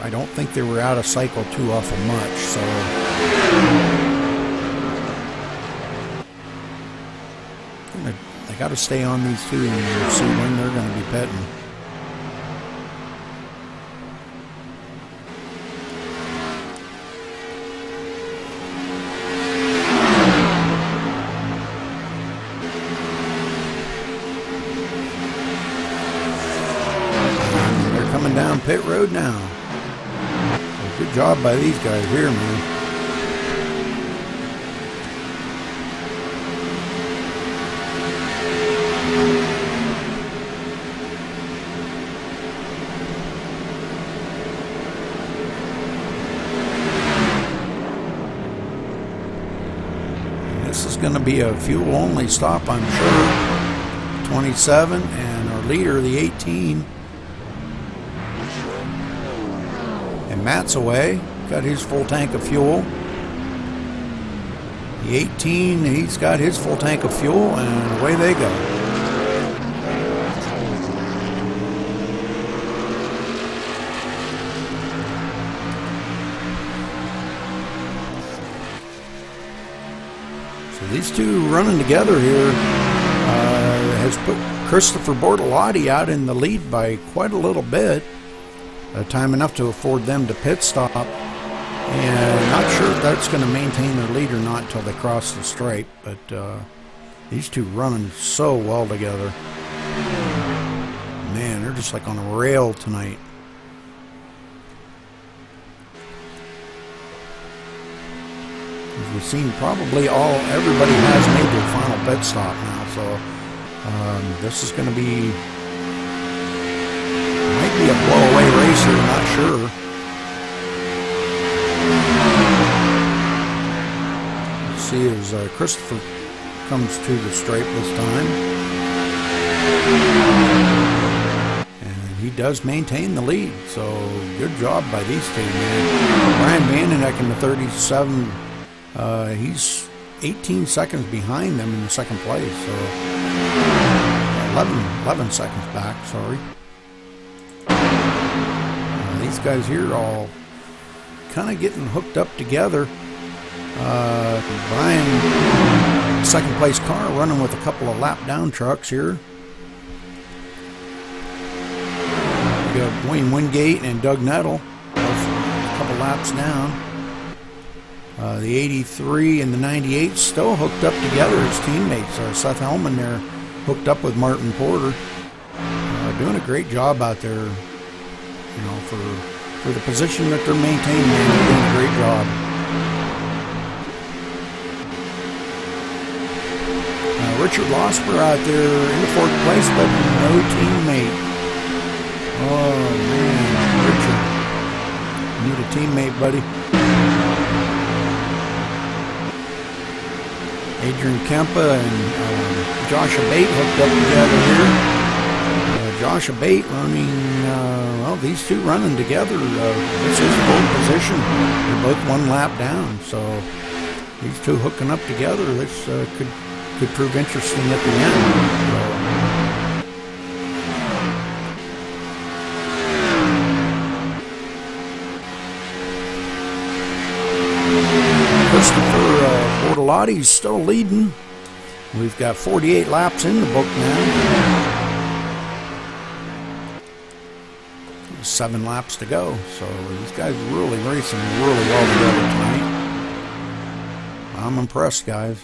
I don't think they were out of cycle too awful much, so I got to stay on these two and see when they're going to be pitting. They're coming down pit road now. Good job by these guys here, man. This is going to be a fuel-only stop, I'm sure. 27, and our leader, the 18. Matt's away, got his full tank of fuel. The 18, he's got his full tank of fuel, and away they go. So these two running together here has put Christopher Bortolotti out in the lead by quite a little bit. Time enough to afford them to pit stop, and not sure if that's going to maintain their lead or not until they cross the stripe, but these two running so well together. Man, they're just like on a rail tonight. As we've seen, probably everybody has made their final pit stop now, so this is going to be might be a blow-away race here, not sure. Let's see as Christopher comes to the stripe this time. And he does maintain the lead, so good job by these two, man. Brian Vandeneck in the 37, he's 18 seconds behind them in the second place, so 11 seconds back, sorry. These guys here are all kind of getting hooked up together. Brian, second place car, running with a couple of lap down trucks here. We got Wayne Wingate and Doug Nettle, a couple laps down. The 83 and the 98 still hooked up together as teammates. Seth Hellman there hooked up with Martin Porter. Doing a great job out there. You know, for the position that they're maintaining, they're doing a great job. Richard Losper out there in the fourth place, but no teammate. Oh man, Richard, need a a teammate, buddy. Adrian Kempa and Josh Abate hooked up together here. Josh Abate running, well, these two running together. This is pole position. They're both 1 lap down, so these two hooking up together, this could prove interesting at the end. Christopher Bortolotti's still leading. We've got 48 laps in the book now. 7 laps to go. So these guys are really racing really well together tonight. I'm impressed, guys.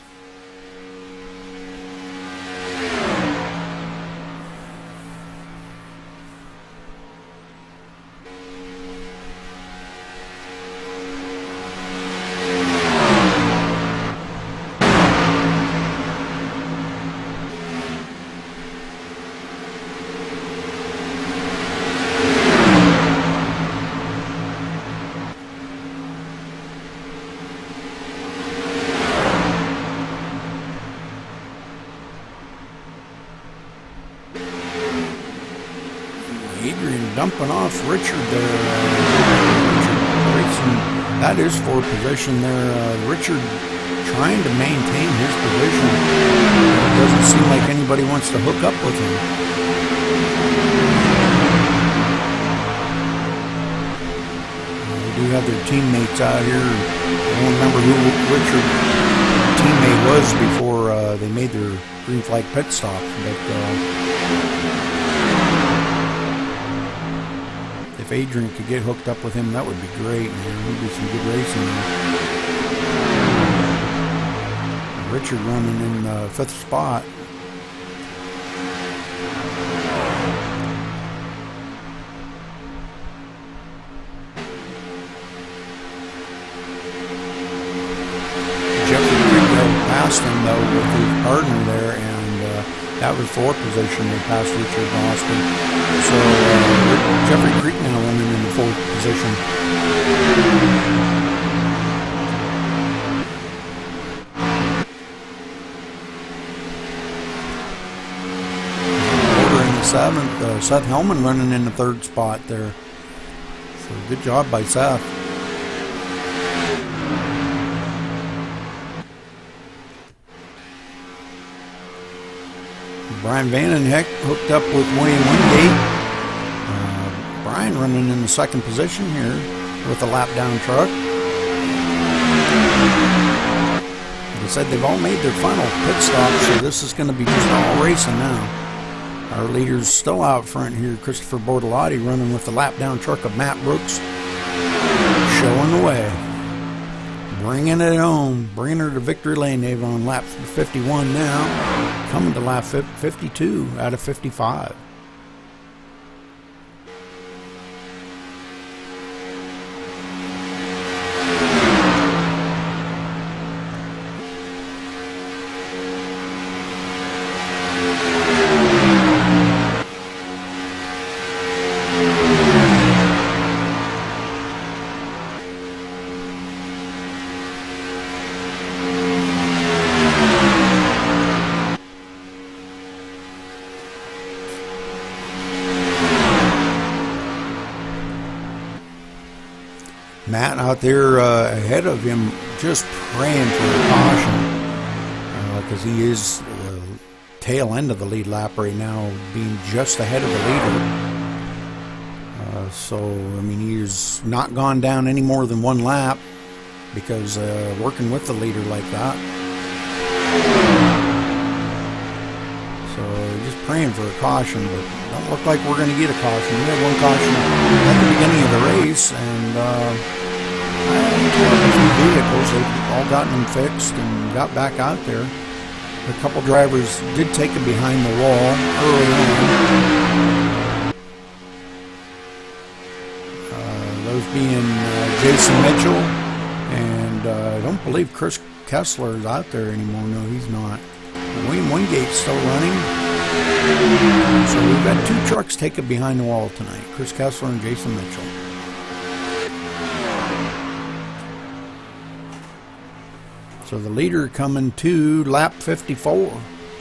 Adrian dumping off Richard there. Richard racing, that is for position there. Richard trying to maintain his position. It doesn't seem like anybody wants to hook up with him. They do have their teammates out here. I don't remember who Richard's teammate was before they made their green flag pit stop, but if Adrian could get hooked up with him, that would be great. There would be some good racing there. Richard running in 5th spot. Jeffrey Creek passed him though with his partner there, and that was 4th position. They passed Richard Boston. So Jeffrey Creek now running in the 4th position. Order in the 7th. Seth Hellman running in the 3rd spot there. So good job by Seth. Brian Vandenheck hooked up with William Wingate. Brian running in the 2nd position here with a lap down truck. They said they've all made their final pit stop, so this is going to be just all racing now. Our leader's still out front here, Christopher Bortolotti, running with the lap down truck of Matt Brooks, showing the way. Bringing it home, bringing her to victory lane. They've on lap 51 now, coming to lap 52 out of 55. Matt out there ahead of him, just praying for a caution, because he is the tail end of the lead lap right now, being just ahead of the leader. So, I mean, he's not gone down any more than 1 lap, because working with the leader like that. So, just praying for a caution, but don't look like we're going to get a caution. We had 1 caution at the beginning of the race, and a few vehicles, they've all gotten them fixed and got back out there. A couple drivers did take it behind the wall early on. Those being Jason Mitchell, and I don't believe Chris Kessler is out there anymore. No, he's not. William Wingate's still running. So we've got 2 trucks taken behind the wall tonight, Chris Kessler and Jason Mitchell. So the leader coming to lap 54.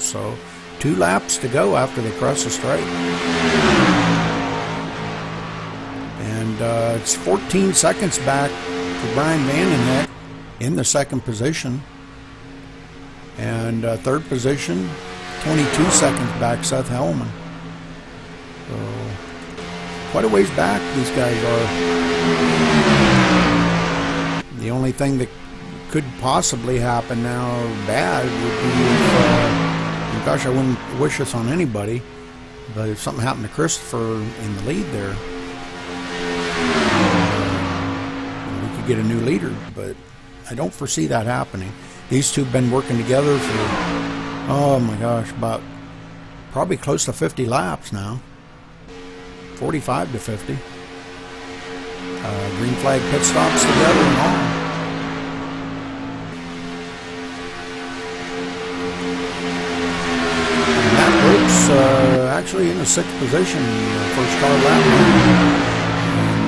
So 2 laps to go after they cross the stripe. And it's 14 seconds back to Brian Vandenheck in the 2nd position. And 3rd position, 22 seconds back, Seth Hellman. So quite a ways back these guys are. The only thing that could possibly happen now bad would be if, gosh, I wouldn't wish this on anybody, but if something happened to Christopher in the lead there, we could get a new leader, but I don't foresee that happening. These two have been working together for, oh my gosh, about probably close to 50 laps now. 45 to 50. Green flag pit stops together and all. And Matt Brooks actually in the 6th position, first car lap.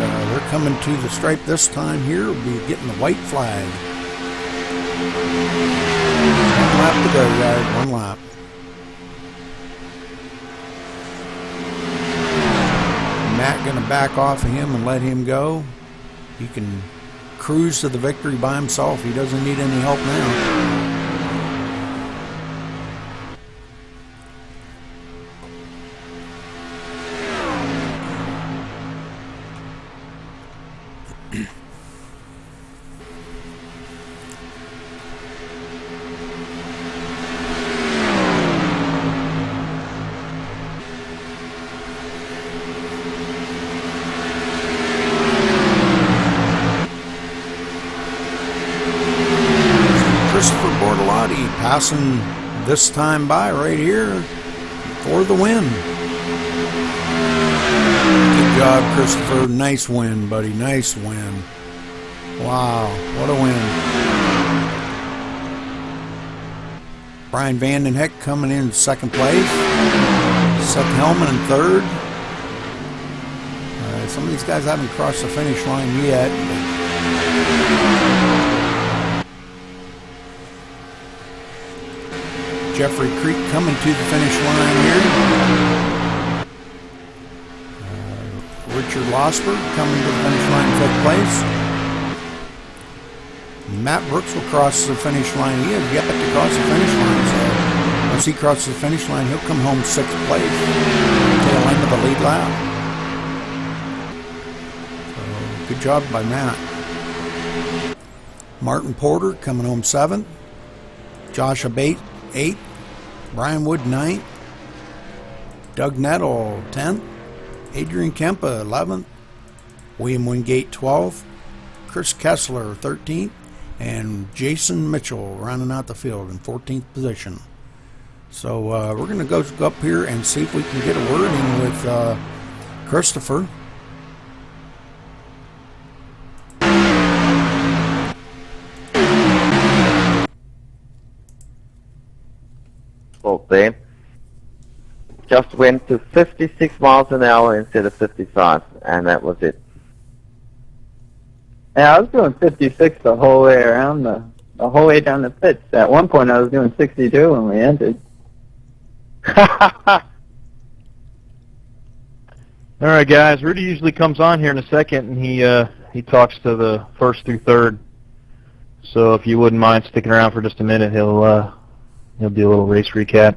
And they're coming to the stripe this time here. We'll be getting the white flag. 1 lap to go, guys. 1 lap. Matt going to back off of him and let him go. He can cruise to the victory by himself. He doesn't need any help now. Passing this time by right here for the win. Good job, Christopher. Nice win, buddy. Nice win. Wow, what a win. Brian Vandenheck coming in 2nd place. Seth Hellman in 3rd. Some of these guys haven't crossed the finish line yet. Jeffrey Creek coming to the finish line here. Richard Losberg coming to the finish line in 5th place. Matt Brooks will cross the finish line. He has yet to cross the finish line. So once he crosses the finish line, he'll come home 6th place. Tail end of the lead lap. So good job by Matt. Martin Porter coming home 7th. Josh Abate 8th, Brian Wood 9th, Doug Nettle 10th, Adrian Kempa 11th, William Wingate 12th, Chris Kessler 13th, and Jason Mitchell rounding out the field in 14th position. So we're going to go up here and see if we can get a word in with Christopher. There. Just went to 56 miles an hour instead of 55, and that was it. Yeah, I was doing 56 the whole way around, the whole way down the pits. At one point, I was doing 62 when we ended. All right, guys. Rudy usually comes on here in a second, and he talks to the 1st through 3rd. So if you wouldn't mind sticking around for just a minute, he'll do a little race recap.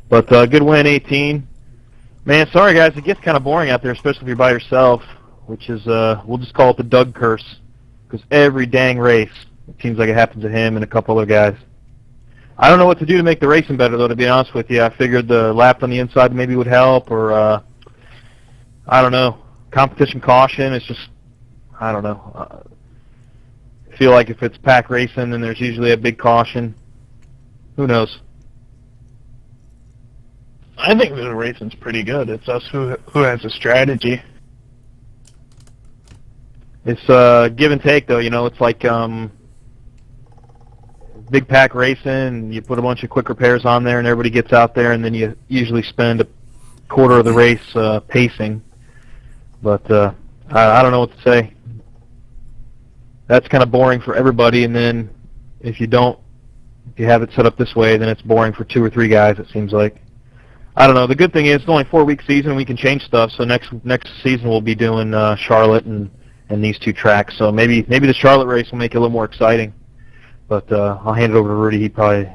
But good win, 18. Man, sorry guys, it gets kind of boring out there, especially if you're by yourself, which is, we'll just call it the Doug curse, because every dang race, it seems like it happens to him and a couple other guys. I don't know what to do to make the racing better, though, to be honest with you. I figured the lap on the inside maybe would help, or, I don't know, competition caution. It's just, I don't know. I feel like if it's pack racing, then there's usually a big caution. Who knows? I think the racing's pretty good. It's us who has a strategy. It's give and take, though. You know, it's like big pack racing. You put a bunch of quick repairs on there, and everybody gets out there, and then you usually spend a quarter of the race pacing. But I don't know what to say. That's kind of boring for everybody, and then if you don't If you have it set up this way, then it's boring for 2 or 3 guys, it seems like. I don't know. The good thing is it's only a 4-week season. We can change stuff. So next season we'll be doing Charlotte and these 2 tracks. So maybe the Charlotte race will make it a little more exciting. But I'll hand it over to Rudy. He's probably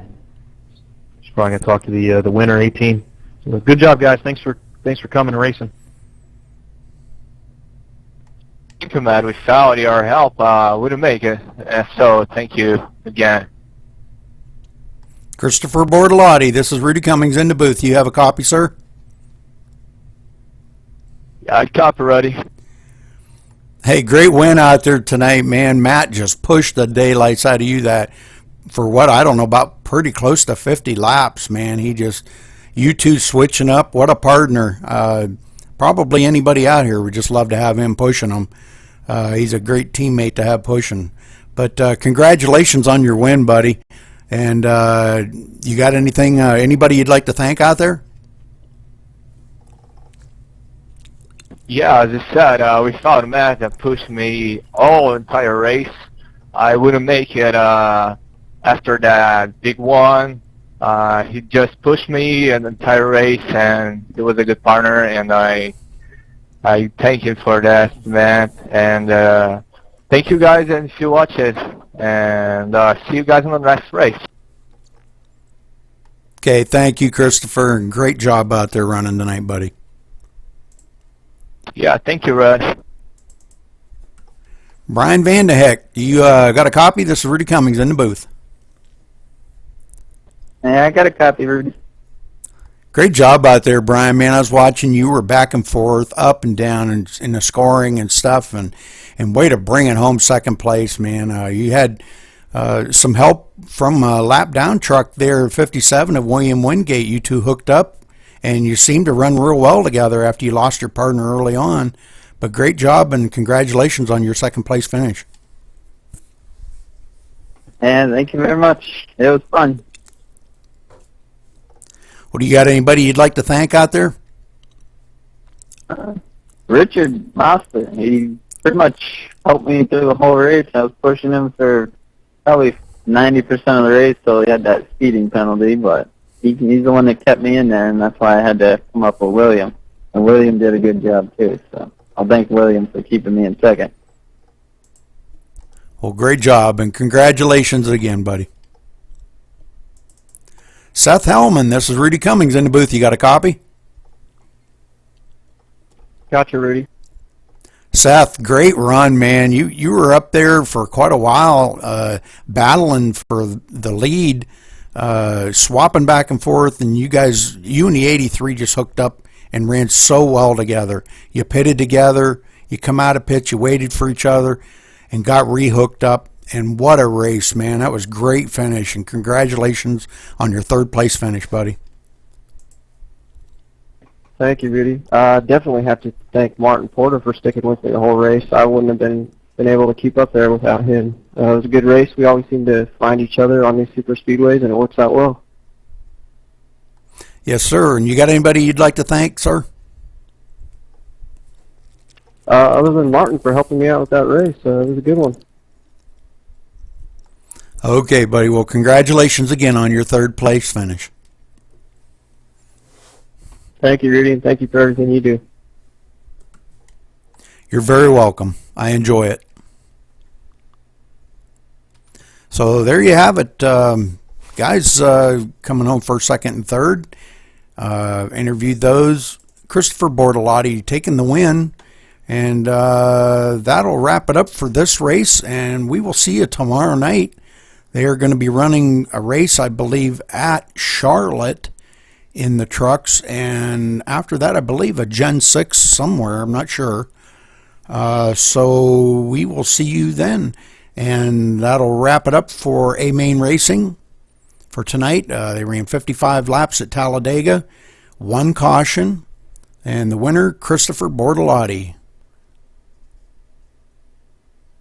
going to talk to the winner, 18. So good job, guys. Thanks for coming and racing. Thank you, man. Without your help, wouldn't make it. So thank you again. Christopher Bortolotti, this is Rudy Cummings in the booth. You have a copy, sir? Yeah, copy ready. Hey, great win out there tonight, man. Matt just pushed the daylights out of you that for what, I don't know, about pretty close to 50 laps, man. You two switching up. What a partner. Probably anybody out here would just love to have him pushing them. He's a great teammate to have pushing. But congratulations on your win, buddy. And you got anything, anybody you'd like to thank out there? Yeah, as I said, we found a man that pushed me all entire race. I wouldn't make it after that big one. He just pushed me an entire race, and he was a good partner, and I thank him for that, man. And thank you guys, and if you watch it, and see you guys in the next race. Okay, thank you, Christopher, and great job out there running tonight, buddy. Yeah, thank you, Red. Brian Vandeheck, you got a copy? This is Rudy Cummings in the booth. Yeah, I got a copy, Rudy. Great job out there, Brian. Man, I was watching you were back and forth, up and down in the scoring and stuff, and way to bring it home second place, man. You had some help from a lap down truck there, 57 of William Wingate. You two hooked up, and you seemed to run real well together after you lost your partner early on. But great job, and congratulations on your second place finish. And thank you very much. It was fun. Well, do you got anybody you'd like to thank out there? Richard Master, he pretty much helped me through the whole race. I was pushing him for probably 90% of the race, so he had that speeding penalty, but he's the one that kept me in there, and that's why I had to come up with William. And William did a good job, too, so I'll thank William for keeping me in second. Well, great job, and congratulations again, buddy. Seth Hellman, this is Rudy Cummings in the booth. You got a copy? Gotcha, Rudy. Seth, great run, man. You were up there for quite a while, battling for the lead, swapping back and forth, and you and the 83 just hooked up and ran so well together. You pitted together, you come out of pit, you waited for each other, and got rehooked up. And what a race, man. That was great finish, and congratulations on your third place finish, buddy. Thank you, Rudy. Definitely have to thank Martin Porter for sticking with me the whole race. I wouldn't have been able to keep up there without him. It was a good race. We always seem to find each other on these super speedways, and it works out well. Yes, sir. And you got anybody you'd like to thank, sir? Other than Martin for helping me out with that race, it was a good one. Okay, buddy. Well, congratulations again on your third place finish. Thank you, Rudy, and thank you for everything you do. You're very welcome. I enjoy it. So there you have it. Guys coming home first, second, and third. Interviewed those. Christopher Bortolotti taking the win. And that'll wrap it up for this race. And we will see you tomorrow night. They are going to be running a race, I believe, at Charlotte in the trucks. And after that, I believe a Gen 6 somewhere. I'm not sure. So we will see you then. And that'll wrap it up for Amainracing for tonight. They ran 55 laps at Talladega. One caution. And the winner, Christopher Bortolotti.